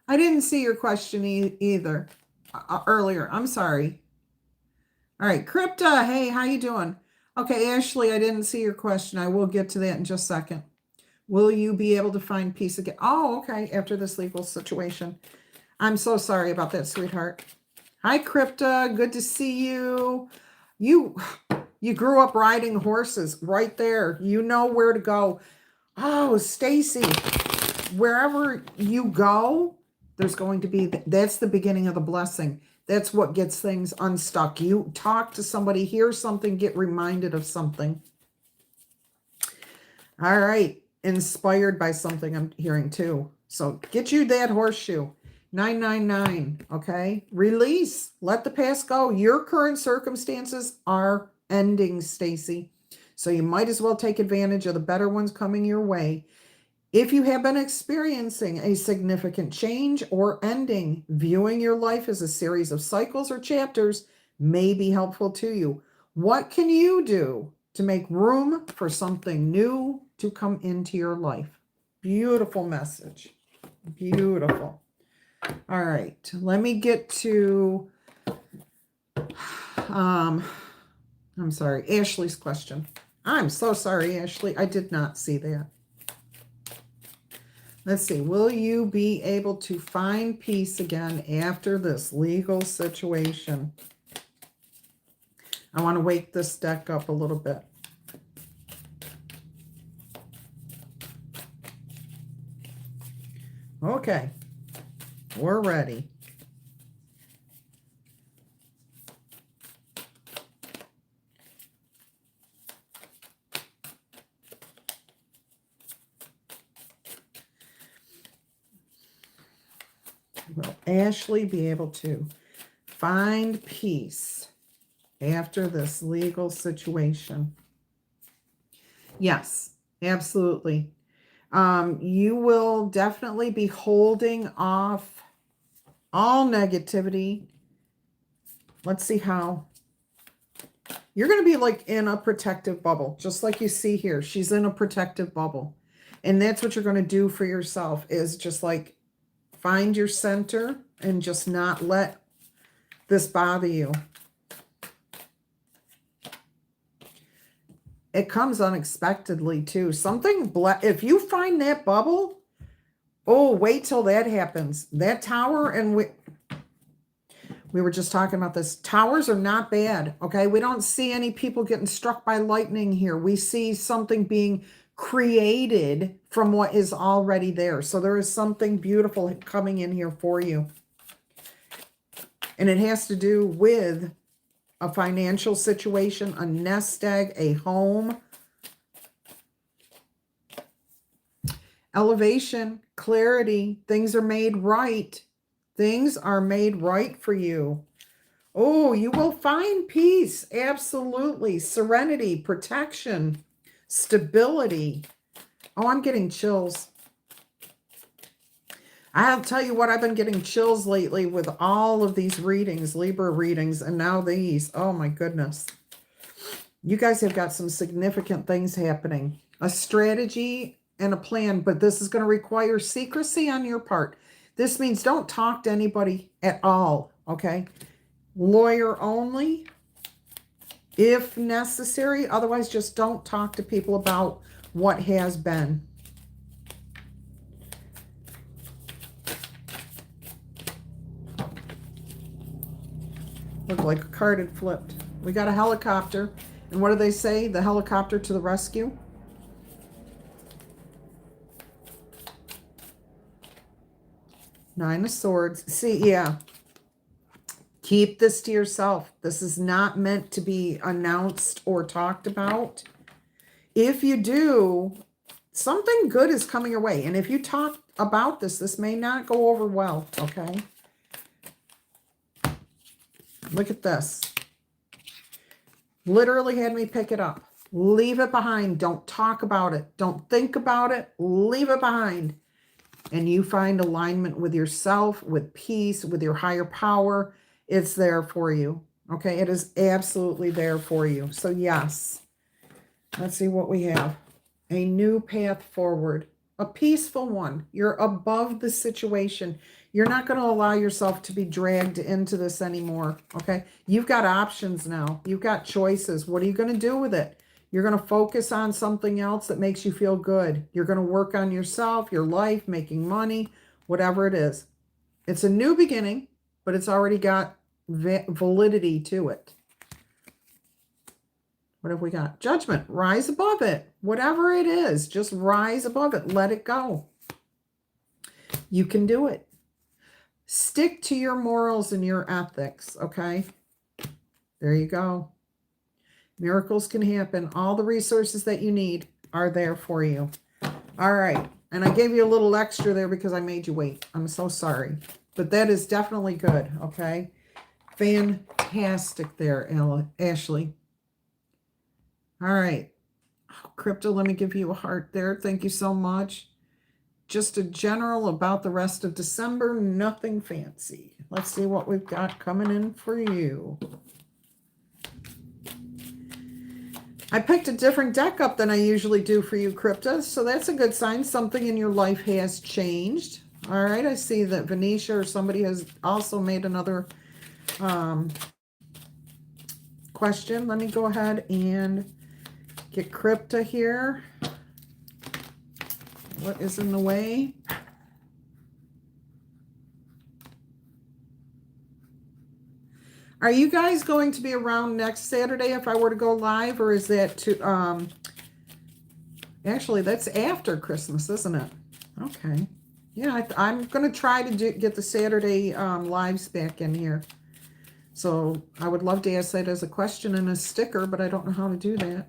A: I didn't see your question either earlier. I'm sorry. All right, Crypta, hey, how you doing? Okay, Ashley, I didn't see your question. I will get to that in just a second. Will you be able to find peace again? Oh, okay, after this legal situation. I'm so sorry about that, sweetheart. Hi, Crypta. Good to see you. You grew up riding horses right there. You know where to go. Oh, Stacy, wherever you go, there's going to be, that's the beginning of the blessing. That's what gets things unstuck. You talk to somebody, hear something, get reminded of something. All right. Inspired by something I'm hearing too. So get you that horseshoe. 999. Okay. Release. Let the past go. Your current circumstances are ending, Stacy. So you might as well take advantage of the better ones coming your way. If you have been experiencing a significant change or ending, viewing your life as a series of cycles or chapters may be helpful to you. What can you do to make room for something new to come into your life? Beautiful message. Beautiful. All right. Let me get to, I'm sorry, Ashley's question. I'm so sorry, Ashley. I did not see that. Let's see. Will you be able to find peace again after this legal situation? I want to wake this deck up a little bit. Okay. We're ready. Will Ashley be able to find peace after this legal situation? Yes, absolutely. You will definitely be holding off all negativity. Let's see how. You're going to be like in a protective bubble, just like you see here. She's in a protective bubble. And that's what you're going to do for yourself, is just like find your center and just not let this bother you. It comes unexpectedly too. Something, if you find that bubble, oh, wait till that happens. That tower, and we were just talking about this. Towers are not bad, okay? We don't see any people getting struck by lightning here. We see something being created from what is already there. So there is something beautiful coming in here for you. And it has to do with a financial situation, a nest egg, a home. Elevation, clarity, things are made right. Things are made right for you. Oh, you will find peace. Absolutely. Serenity, protection, stability. Oh, I'm getting chills. I'll tell you what, I've been getting chills lately with all of these readings, Libra readings, and now these. Oh my goodness. You guys have got some significant things happening. A strategy and a plan, but this is going to require secrecy on your part. This means don't talk to anybody at all, okay? Lawyer only, if necessary. Otherwise, just don't talk to people about what has been. Looked like a card had flipped. We got a helicopter. And what do they say? The helicopter to the rescue. Nine of Swords. See, yeah. Keep this to yourself. This is not meant to be announced or talked about. If you do, something good is coming your way. And if you talk about this, this may not go over well, okay? Look at this. Literally had me pick it up. Leave it behind. Don't talk about it. Don't think about it. Leave it behind. And you find alignment with yourself, with peace, with your higher power. It's there for you. Okay, it is absolutely there for you. So yes, let's see what we have. A new path forward. A peaceful one. You're above the situation. You're not going to allow yourself to be dragged into this anymore, okay? You've got options now. You've got choices. What are you going to do with it? You're going to focus on something else that makes you feel good. You're going to work on yourself, your life, making money, whatever it is. It's a new beginning, but it's already got validity to it. What have we got? Judgment. Rise above it. Whatever it is, just rise above it. Let it go. You can do it. Stick to your morals and your ethics, okay? There you go. Miracles can happen. All the resources that you need are there for you. All right. And I gave you a little extra there because I made you wait. I'm so sorry. But that is definitely good, okay? Fantastic there, Ashley. All right. Oh, Crypto, let me give you a heart there. Thank you so much. Just a general about the rest of December, nothing fancy. Let's see what we've got coming in for you. I picked a different deck up than I usually do for you, Crypto, so that's a good sign. Something in your life has changed. All right, I see that Venetia or somebody has also made another question. Let me go ahead and Get Crypta here. What is in the way? Are you guys going to be around next Saturday if I were to go live, or is that too, actually that's after Christmas, isn't it? Okay. Yeah, I'm going to try to get the Saturday lives back in here. So I would love to ask that as a question and a sticker, but I don't know how to do that.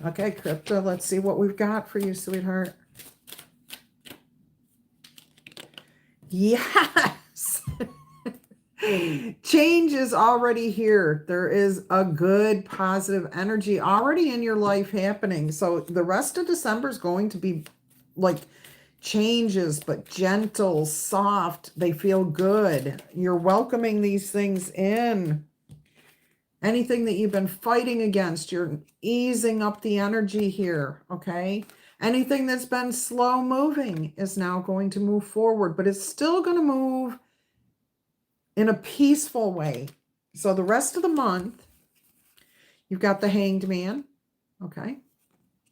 A: Okay, Crypta, let's see what we've got for you, sweetheart. Yes! Change is already here. There is a good, positive energy already in your life happening. So the rest of December is going to be like changes, but gentle, soft. They feel good. You're welcoming these things in. Anything that you've been fighting against, you're easing up the energy here, okay? Anything that's been slow moving is now going to move forward, but it's still going to move in a peaceful way. So the rest of the month, you've got the Hanged Man, okay?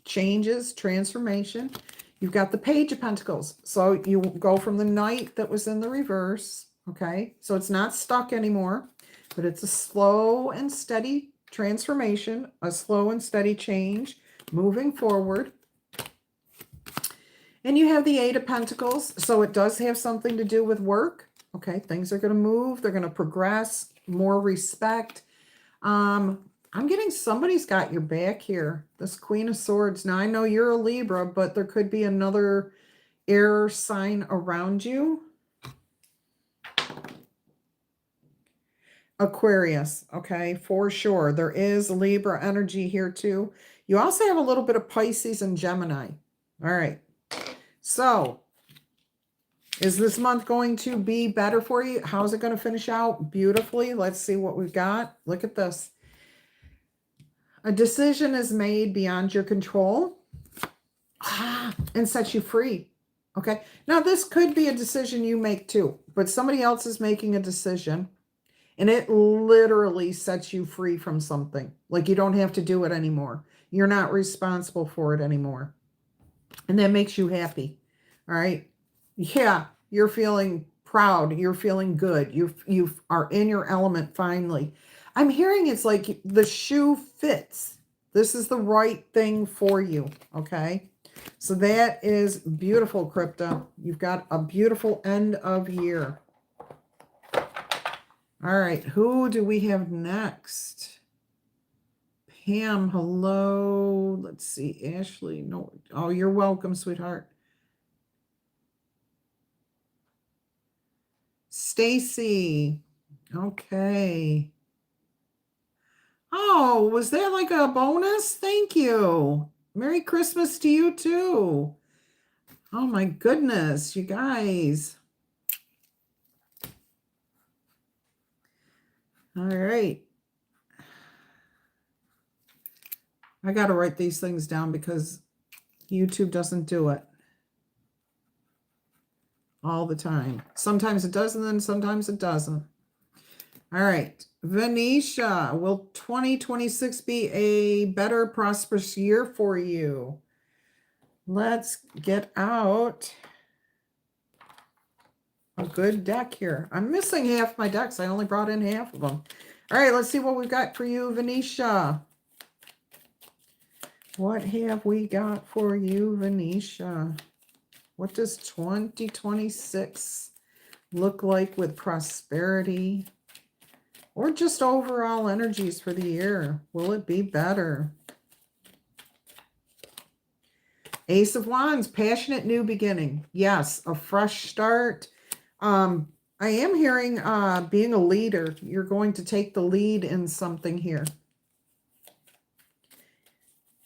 A: Changes, transformation. You've got the Page of Pentacles. So you go from the Knight that was in the reverse, okay? So it's not stuck anymore, but it's a slow and steady transformation, a slow and steady change, moving forward. And you have the Eight of Pentacles, so it does have something to do with work. Okay, things are going to move. They're going to progress, more respect. I'm getting somebody's got your back here. This Queen of Swords. Now, I know you're a Libra, but there could be another air sign around you. Aquarius, okay, for sure. There is Libra energy here too. You also have a little bit of Pisces and Gemini. All right. So, is this month going to be better for you? How's it going to finish out? Beautifully. Let's see what we've got. Look at this. A decision is made beyond your control and sets you free. Okay. Now, this could be a decision you make too, but somebody else is making a decision. And it literally sets you free from something. Like you don't have to do it anymore. You're not responsible for it anymore. And that makes you happy. All right. Yeah, you're feeling proud. You're feeling good. You are in your element finally. I'm hearing it's like the shoe fits. This is the right thing for you. Okay. So that is beautiful, Crypta. You've got a beautiful end of year. All right, who do we have next? Pam, hello. Let's see, Ashley. No, oh, you're welcome, sweetheart. Stacy, okay. Oh, was that like a bonus? Thank you. Merry Christmas to you too. Oh my goodness, you guys. All right. I got to write these things down because YouTube doesn't do it all the time. Sometimes it does, and then sometimes it doesn't. All right. Venetia, will 2026 be a better, prosperous year for you? Let's get out a good deck here. I'm missing half my decks. I only brought in half of them. All right, let's see what we've got for you, Venetia. What have we got for you, Venetia? What does 2026 look like with prosperity or just overall energies for the year? Will it be better? Ace of Wands, passionate new beginning. Yes, a fresh start. I am hearing being a leader. You're going to take the lead in something here.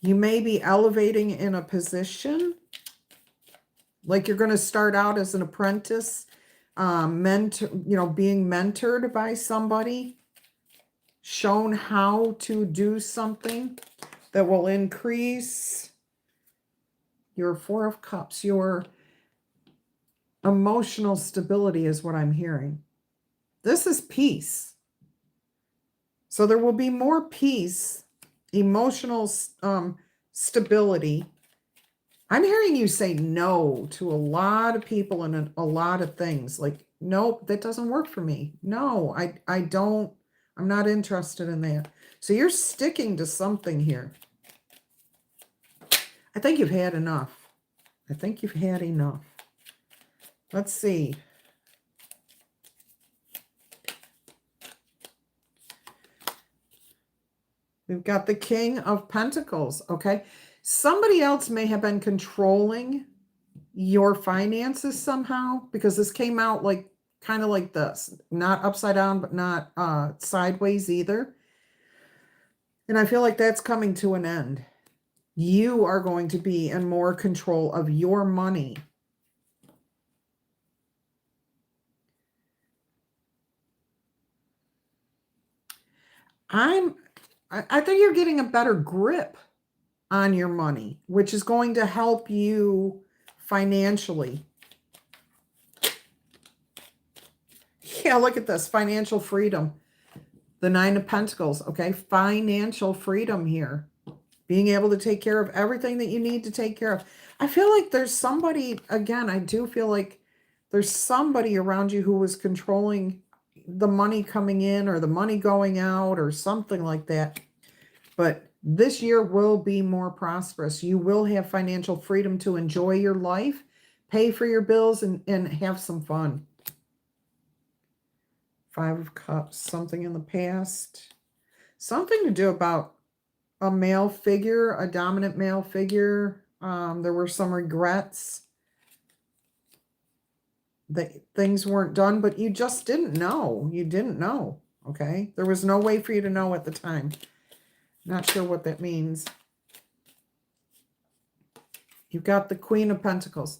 A: You may be elevating in a position. Like you're going to start out as an apprentice, being mentored by somebody, shown how to do something that will increase your Four of Cups, your emotional stability is what I'm hearing. This is peace. So there will be more peace, emotional stability. I'm hearing you say no to a lot of people and a lot of things. Like, nope, that doesn't work for me. No, I don't, I'm not interested in that. So you're sticking to something here. I think you've had enough. I think you've had enough. Let's see. We've got the King of Pentacles, okay? Somebody else may have been controlling your finances somehow, because this came out like kind of like this. Not upside down, but not sideways either. And I feel like that's coming to an end. You are going to be in more control of your money. I think you're getting a better grip on your money, which is going to help you financially. Yeah, look at this, financial freedom. The Nine of Pentacles, okay? Financial freedom here. Being able to take care of everything that you need to take care of. I feel like there's somebody, again, I do feel like there's somebody around you who was controlling the money coming in or the money going out or something like that. But this year will be more prosperous. You will have financial freedom to enjoy your life, pay for your bills, and have some fun. Five of Cups, something in the past. Something to do about a male figure, a dominant male figure. There were some regrets that things weren't done, but you just didn't know. You didn't know, okay? There was no way for you to know at the time. Not sure what that means. You've got the Queen of Pentacles.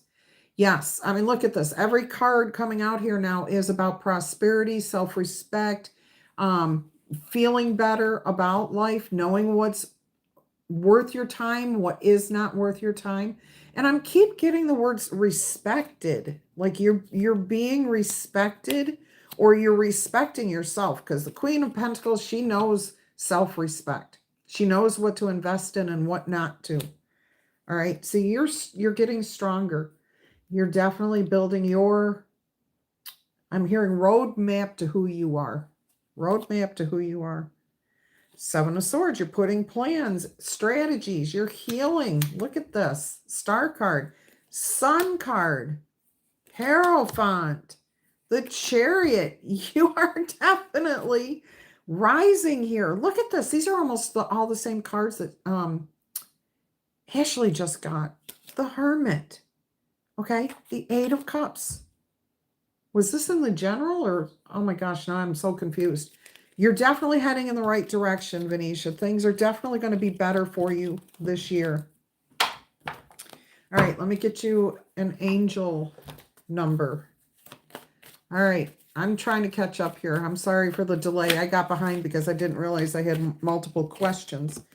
A: Yes, I mean, look at this. Every card coming out here now is about prosperity, self-respect, feeling better about life, knowing what's worth your time, what is not worth your time. And I'm keep getting the words respected, like you're being respected, or you're respecting yourself, because the Queen of Pentacles, she knows self-respect. She knows what to invest in and what not to. All right, so you're getting stronger. You're definitely building your, I'm hearing roadmap to who you are. Roadmap to who you are. Seven of Swords, you're putting plans, strategies, you're healing. Look at this. Star card, Sun card, Hierophant, the Chariot. You are definitely rising here. Look at this. These are almost all the same cards that Ashley just got. The Hermit. Okay, the Eight of Cups. Was this in the general or, oh my gosh, now I'm so confused. You're definitely heading in the right direction, Venetia. Things are definitely going to be better for you this year. All right, let me get you an angel number. All right, I'm trying to catch up here. I'm sorry for the delay. I got behind because I didn't realize I had multiple questions.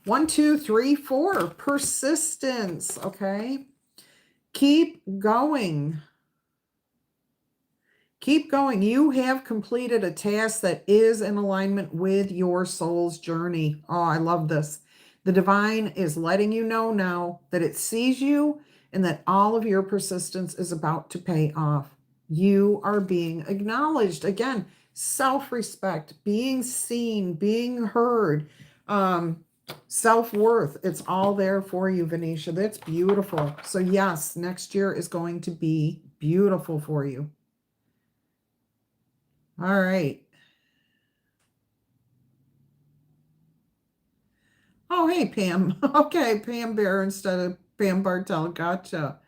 A: 1, 2, 3, 4. Persistence, okay? Keep going. Keep going. You have completed a task that is in alignment with your soul's journey. Oh, I love this. The divine is letting you know now that it sees you and that all of your persistence is about to pay off. You are being acknowledged. Again, self-respect, being seen, being heard, self-worth. It's all there for you, Venetia. That's beautiful. So yes, next year is going to be beautiful for you. All right. Oh, hey, Pam. Okay, Pam Bear instead of Pam Bartel. Gotcha.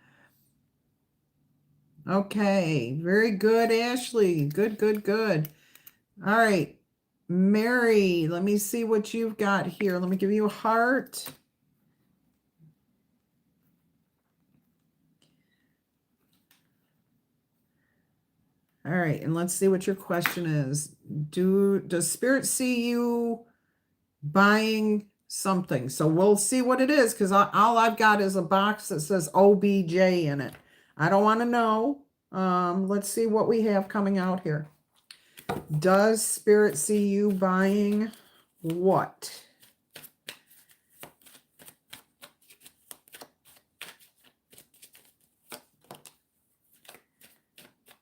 A: Okay, very good, Ashley. Good, good, good. All right, Mary, let me see what you've got here. Let me give you a heart. All right, and let's see what your question is. Does Spirit see you buying something? So we'll see what it is, because all I've got is a box that says OBJ in it. I don't want to know. Let's see what we have coming out here. Does Spirit see you buying what?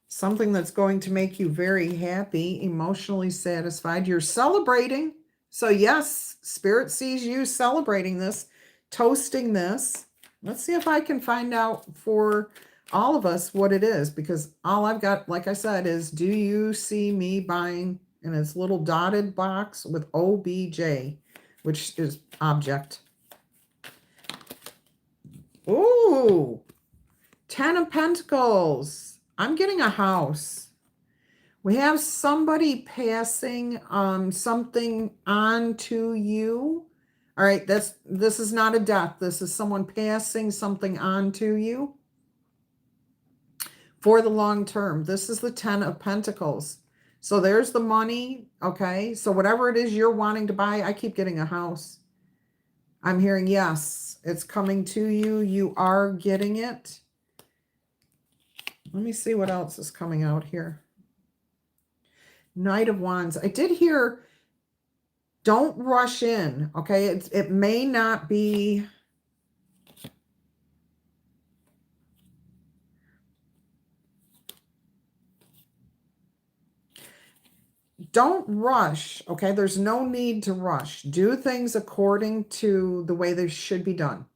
A: Something that's going to make you very happy, emotionally satisfied. You're celebrating. So yes, Spirit sees you celebrating this, toasting this. Let's see if I can find out for all of us what it is, because all I've got, like I said, is do you see me buying, and it's little dotted box with OBJ, which is object. Ooh, 10 of Pentacles. I'm getting a house. We have somebody passing something on to you. All right, this is not a death. This is someone passing something on to you for the long term. This is the 10 of Pentacles. So there's the money, okay? So whatever it is you're wanting to buy, I keep getting a house. I'm hearing yes, it's coming to you. You are getting it. Let me see what else is coming out here. Knight of Wands. I did hear, don't rush in, okay? It may not be... Don't rush, okay? There's no need to rush. Do things according to the way they should be done,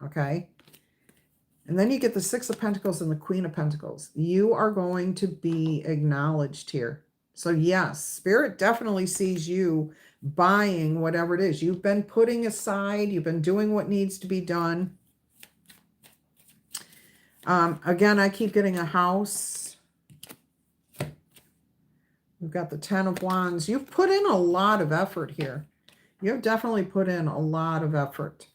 A: okay? And then you get the Six of Pentacles and the Queen of Pentacles. You are going to be acknowledged here. So yes, Spirit definitely sees you buying whatever it is. You've been putting aside. You've been doing what needs to be done. Again, I keep getting a house. We've got the 10 of Wands. You've put in a lot of effort here. You've definitely put in a lot of effort.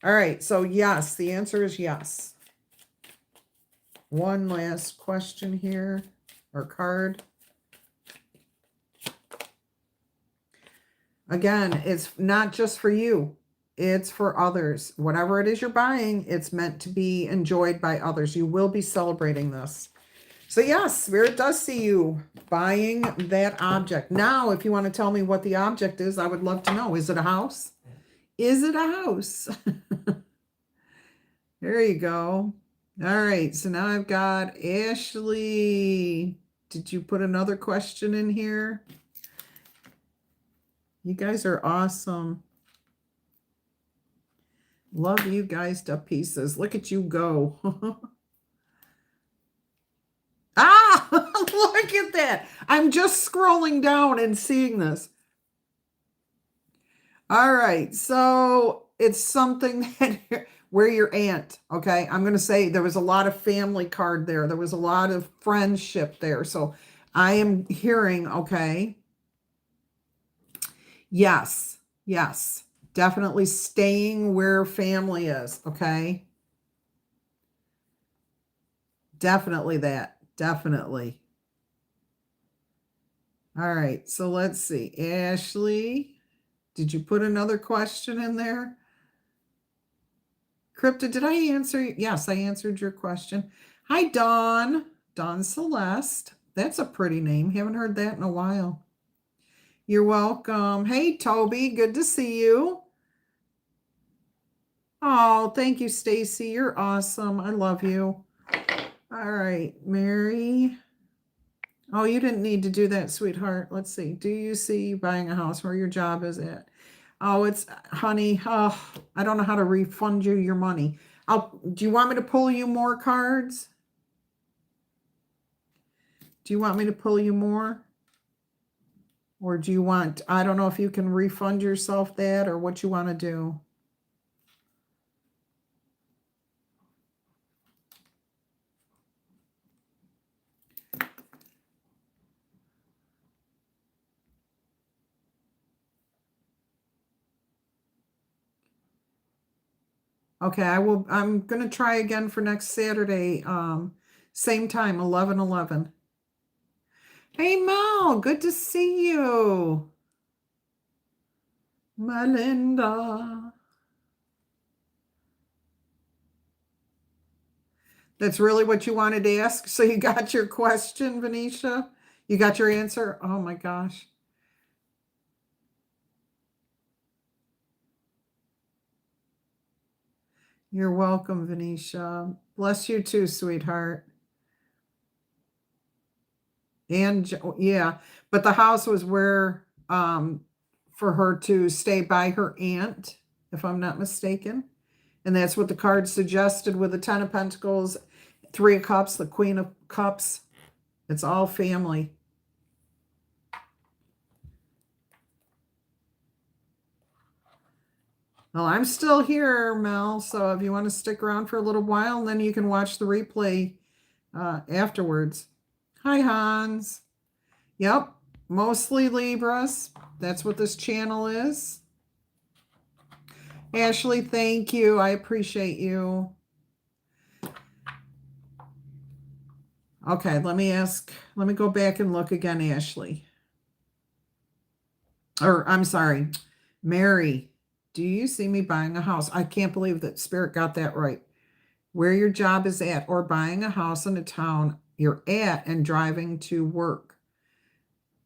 A: All right, so yes, the answer is yes. One last question here, or card. Again, it's not just for you. It's for others. Whatever it is you're buying, it's meant to be enjoyed by others. You will be celebrating this. So yes, Spirit does see you buying that object. Now, if you want to tell me what the object is, I would love to know. Is it a house? Is it a house? There you go. All right, so now I've got Ashley. Did you put another question in here? You guys are awesome. Love you guys to pieces. Look at you go. Ah, look at that. I'm just scrolling down and seeing this. All right, so it's something that where your aunt, okay? I'm going to say there was a lot of family card there. There was a lot of friendship there. So I am hearing, okay, yes, yes, definitely staying where family is, okay? Definitely that, definitely. All right, so let's see. Ashley, did you put another question in there? Crypta, did I answer? Yes, I answered your question. Hi, Dawn. Dawn Celeste. That's a pretty name. Haven't heard that in a while. You're welcome. Hey, Toby. Good to see you. Oh, thank you, Stacy. You're awesome. I love you. All right, Mary. Oh, you didn't need to do that, sweetheart. Let's see. Do you see buying a house where your job is at? Oh, it's, honey, oh, I don't know how to refund you your money. Do you want me to pull you more cards? Do you want me to pull you more? Or do you want, I don't know if you can refund yourself that or what you want to do. Okay, I'm going to try again for next Saturday. Same time, 11:11. Hey, Mel, good to see you. Melinda. That's really what you wanted to ask? So you got your question, Venetia? You got your answer? Oh my gosh. You're welcome, Venetia. Bless you too, sweetheart. And yeah, but the house was where for her to stay by her aunt, if I'm not mistaken. And that's what the card suggested with the Ten of Pentacles, Three of Cups, the Queen of Cups. It's all family. Well, I'm still here, Mel, so if you want to stick around for a little while, then you can watch the replay afterwards. Hi, Hans. Yep, mostly Libras. That's what this channel is. Ashley, thank you. I appreciate you. Okay, let me go back and look again, Ashley. Or, I'm sorry, Mary, do you see me buying a house? I can't believe that Spirit got that right. Where your job is at, or buying a house in a town you're at and driving to work.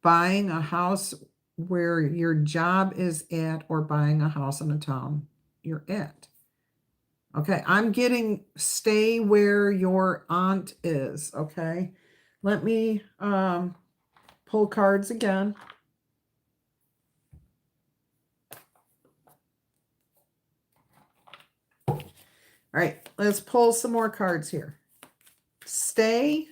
A: Buying a house where your job is at, or buying a house in a town you're at. Okay, I'm getting stay where your aunt is. Okay, let me pull cards again. All right, let's pull some more cards here. Stay.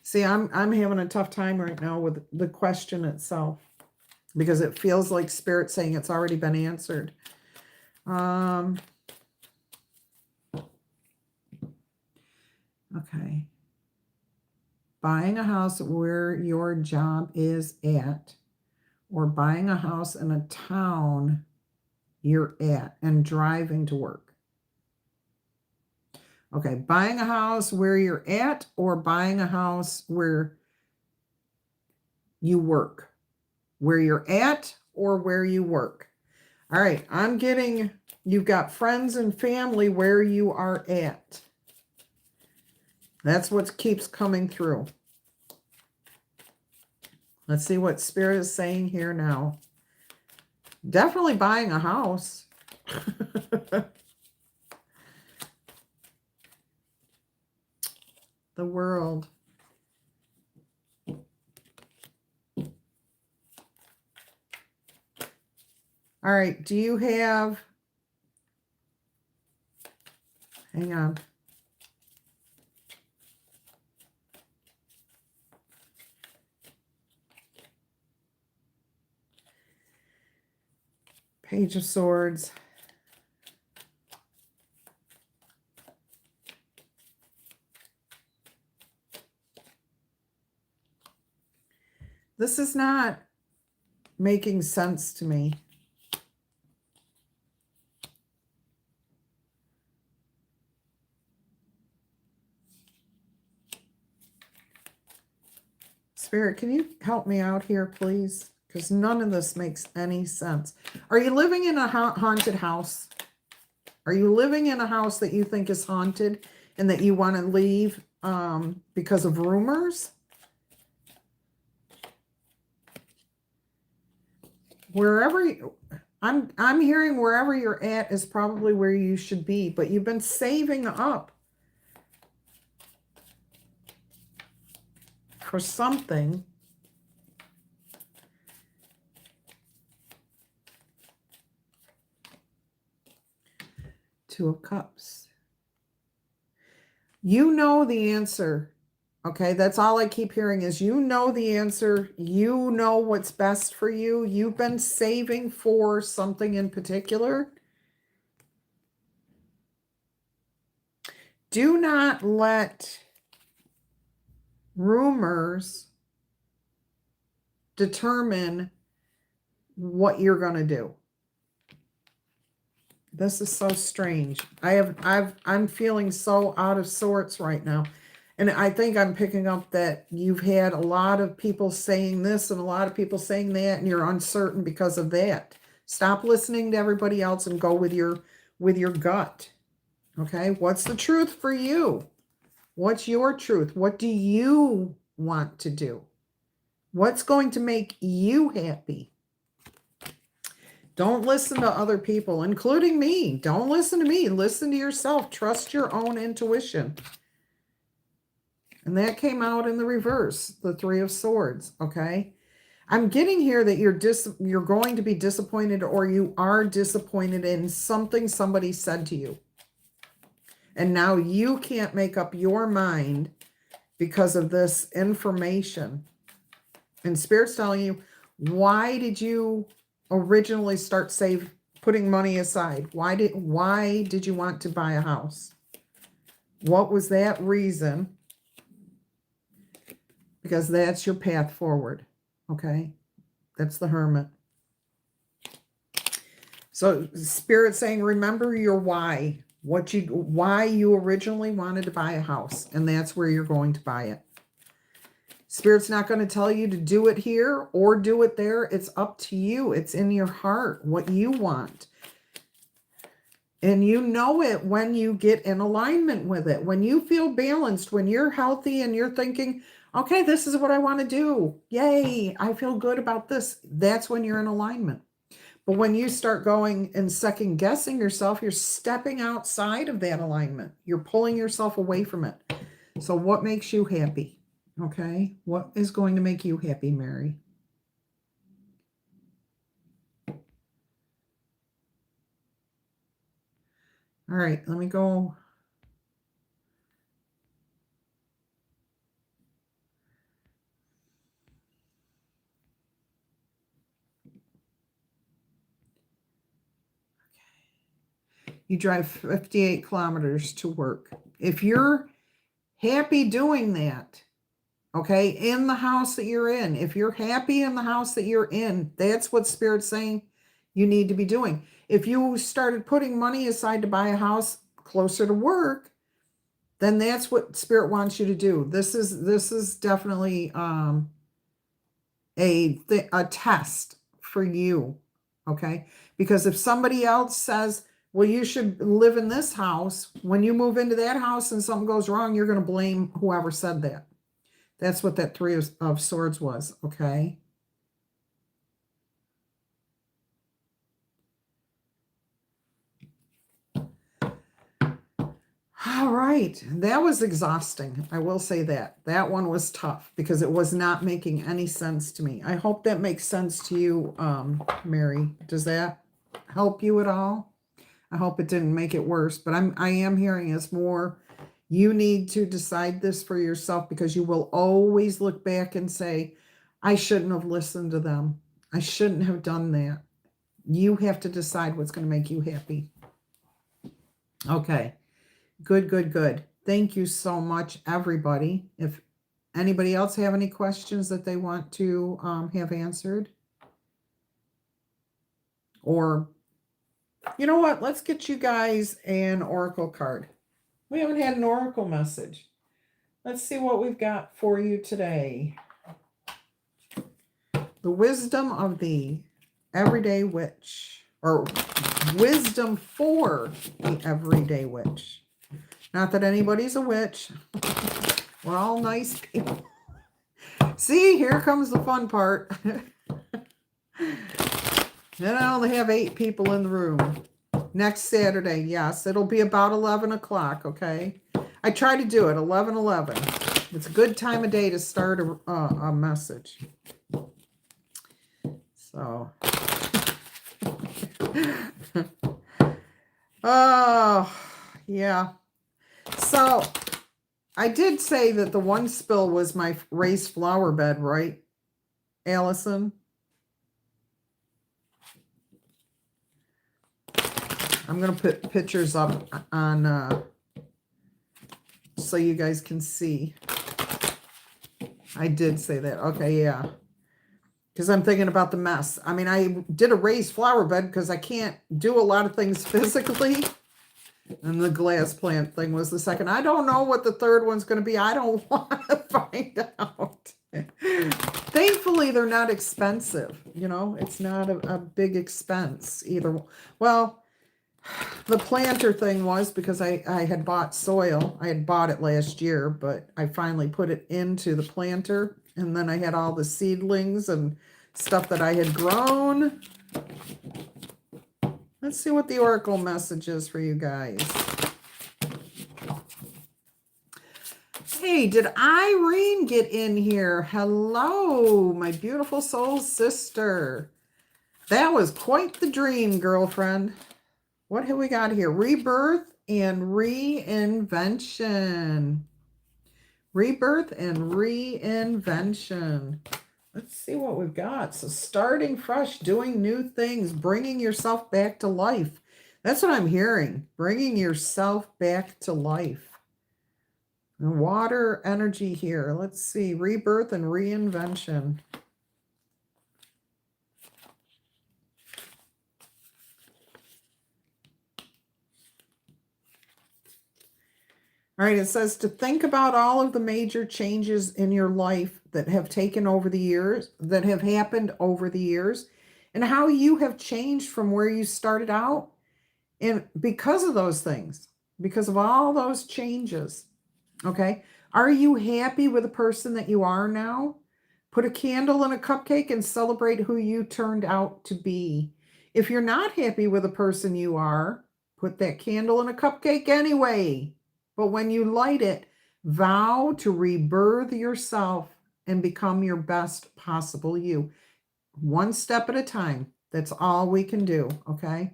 A: See, I'm having a tough time right now with the question itself, because it feels like Spirit saying it's already been answered. Okay. Buying a house where your job is at, or buying a house in a town you're at and driving to work. Okay, buying a house where you're at, or buying a house where you work. Where you're at or where you work. All right, I'm getting, you've got friends and family where you are at. That's what keeps coming through. Let's see what Spirit is saying here now. Definitely buying a house. The World. All right, do you have, hang on. Page of Swords. This is not making sense to me. Spirit, can you help me out here, please? Because none of this makes any sense. Are you living in a haunted house? Are you living in a house that you think is haunted and that you want to leave because of rumors? Wherever you, I'm hearing wherever you're at is probably where you should be, but you've been saving up for something. Two of Cups. You know the answer. Okay, that's all I keep hearing is you know the answer. You know what's best for you. You've been saving for something in particular. Do not let rumors determine what you're going to do. This is so strange. I'm feeling so out of sorts right now. And I think I'm picking up that you've had a lot of people saying this and a lot of people saying that, and you're uncertain because of that. Stop listening to everybody else and go with your gut. Okay? What's the truth for you? What's your truth? What do you want to do? What's going to make you happy? Don't listen to other people, including me. Don't listen to me. Listen to yourself. Trust your own intuition. And that came out in the reverse, the Three of Swords, okay? I'm getting here that you're going to be disappointed, or you are disappointed in something somebody said to you. And now you can't make up your mind because of this information. And Spirit's telling you, why did you originally start putting money aside? Why did you want to buy a house? What was that reason? Because that's your path forward. Okay, that's the Hermit. So Spirit's saying, remember your why. Why you originally wanted to buy a house, and that's where you're going to buy it. Spirit's not going to tell you to do it here or do it there. It's up to you. It's in your heart, what you want. And you know it when you get in alignment with it. When you feel balanced, when you're healthy and you're thinking, okay, this is what I want to do. Yay, I feel good about this. That's when you're in alignment. But when you start going and second guessing yourself, you're stepping outside of that alignment. You're pulling yourself away from it. So what makes you happy? Okay, what is going to make you happy, Mary? All right, let me go. Okay. You drive 58 kilometers to work. If you're happy doing that, okay, in the house that you're in, if you're happy in the house that you're in, that's what Spirit's saying you need to be doing. If you started putting money aside to buy a house closer to work, then that's what Spirit wants you to do. This is definitely a test for you, okay? Because if somebody else says, well, you should live in this house, when you move into that house and something goes wrong, you're going to blame whoever said that. That's what that Three of Swords was, okay? All right. That was exhausting. I will say that. That one was tough because it was not making any sense to me. I hope that makes sense to you, Mary. Does that help you at all? I hope it didn't make it worse, but I am hearing it's more, you need to decide this for yourself, because you will always look back and say, I shouldn't have listened to them. I shouldn't have done that. You have to decide what's going to make you happy. Okay. Good, good, good. Thank you so much, everybody. If anybody else have any questions that they want to have answered, or you know what? Let's get you guys an oracle card. We haven't had an oracle message. Let's see what we've got for you today. The wisdom of the everyday witch, or wisdom for the everyday witch. Not that anybody's a witch. We're all nice people. See, here comes the fun part. And I only have 8 people in the room. Next Saturday, yes, it'll be about 11 o'clock, okay? I try to do it, 11:11. It's a good time of day to start a message. So. Oh, yeah. So, I did say that the one spill was my raised flower bed, right, Allison? I'm going to put pictures up on so you guys can see. I did say that. Okay, yeah. Because I'm thinking about the mess. I mean, I did a raised flower bed because I can't do a lot of things physically. And the glass plant thing was the second. I don't know what the third one's going to be. I don't want to find out. Thankfully, they're not expensive. You know, it's not a big expense either. Well, The planter thing was because I had bought soil. I had bought it last year, but I finally put it into the planter. And then I had all the seedlings and stuff that I had grown. Let's see what the oracle message is for you guys. Hey, did Irene get in here? Hello, my beautiful soul sister. That was quite the dream, girlfriend. What have we got here? Rebirth and reinvention. Rebirth and reinvention. Let's see what we've got. So starting fresh, doing new things, bringing yourself back to life. That's what I'm hearing. Bringing yourself back to life. And water energy here. Let's see. Rebirth and reinvention. All right, it says to think about all of the major changes in your life that have taken over the years, that have happened over the years, and how you have changed from where you started out. And because of those things, because of all those changes, okay, are you happy with the person that you are now? Put a candle in a cupcake and celebrate who you turned out to be. If you're not happy with the person you are, put that candle in a cupcake anyway. But when you light it, vow to rebirth yourself and become your best possible you. One step at a time. That's all we can do, okay?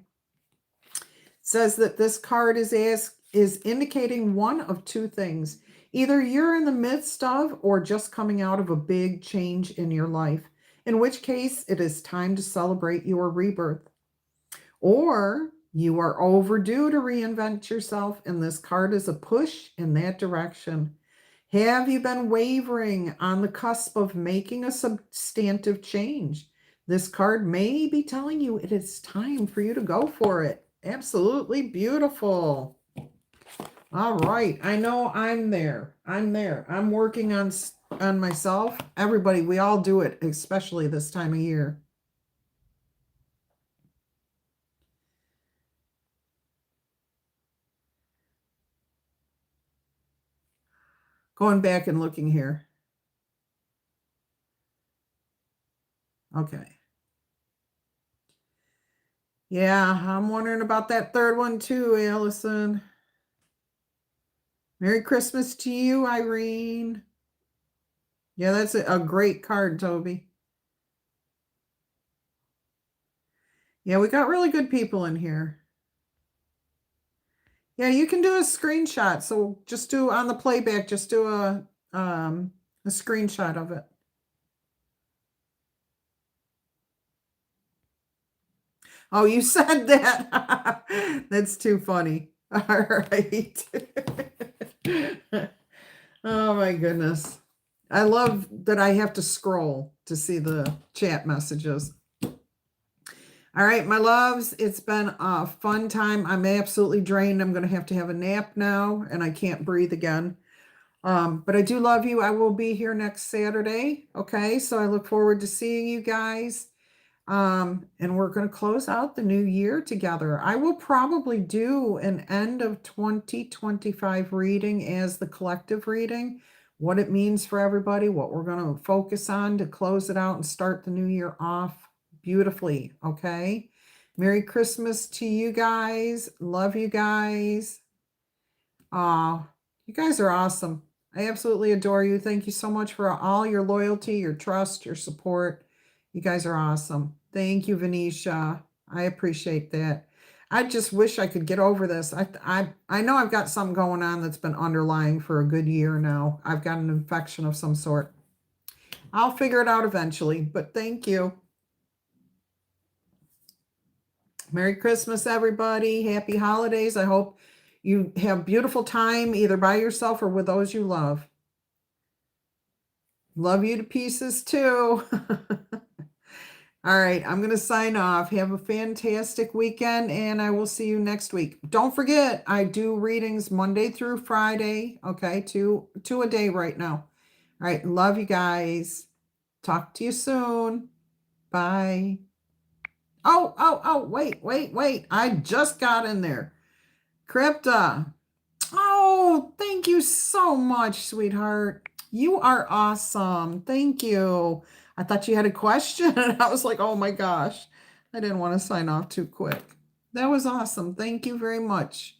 A: It says that this card is indicating one of two things. Either you're in the midst of or just coming out of a big change in your life, in which case it is time to celebrate your rebirth. Or you are overdue to reinvent yourself, and this card is a push in that direction. Have you been wavering on the cusp of making a substantive change? This card may be telling you it is time for you to go for it. Absolutely beautiful. All right. I know I'm there. I'm there. I'm working on myself. Everybody, we all do it, especially this time of year. Going back and looking here. Okay. Yeah, I'm wondering about that third one too, Allison. Merry Christmas to you, Irene. Yeah, that's a great card, Toby. Yeah, we got really good people in here. Yeah, you can do a screenshot. So just do on the playback, just do a screenshot of it. Oh, you said that. That's too funny. All right. Oh my goodness. I love that I have to scroll to see the chat messages. All right, my loves, it's been a fun time. I'm absolutely drained. I'm going to have a nap now, and I can't breathe again. But I do love you. I will be here next Saturday. Okay, so I look forward to seeing you guys. And we're going to close out the new year together. I will probably do an end of 2025 reading as the collective reading, what it means for everybody, what we're going to focus on to close it out and start the new year off beautifully. Okay. Merry Christmas to you guys. Love you guys. You guys are awesome. I absolutely adore you. Thank you so much for all your loyalty, your trust, your support. You guys are awesome. Thank you, Venetia. I appreciate that. I just wish I could get over this. I know I've got something going on that's been underlying for a good year now. I've got an infection of some sort. I'll figure it out eventually, but thank you. Merry Christmas, everybody. Happy holidays. I hope you have beautiful time either by yourself or with those you love. Love you to pieces too. All right, I'm going to sign off. Have a fantastic weekend, and I will see you next week. Don't forget, I do readings Monday through Friday. Okay, two a day right now. All right, love you guys. Talk to you soon. Bye. Oh, wait. I just got in there. Crypta. Oh, thank you so much, sweetheart. You are awesome. Thank you. I thought you had a question, and I was like, oh my gosh. I didn't want to sign off too quick. That was awesome. Thank you very much.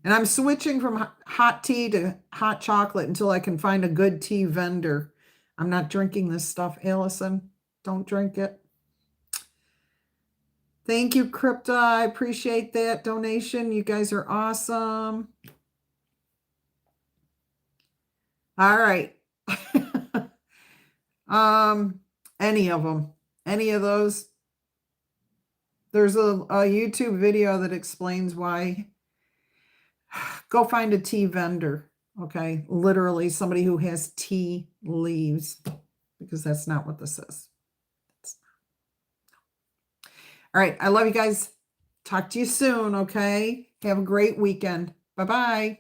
A: And I'm switching from hot tea to hot chocolate until I can find a good tea vendor. I'm not drinking this stuff, Allison. Don't drink it. Thank you, Crypta. I appreciate that donation. You guys are awesome. All right. Any of them, any of those. There's a YouTube video that explains why. Go find a tea vendor. Okay. Literally somebody who has tea leaves, because that's not what this is. All right. I love you guys. Talk to you soon. Okay. Have a great weekend. Bye-bye.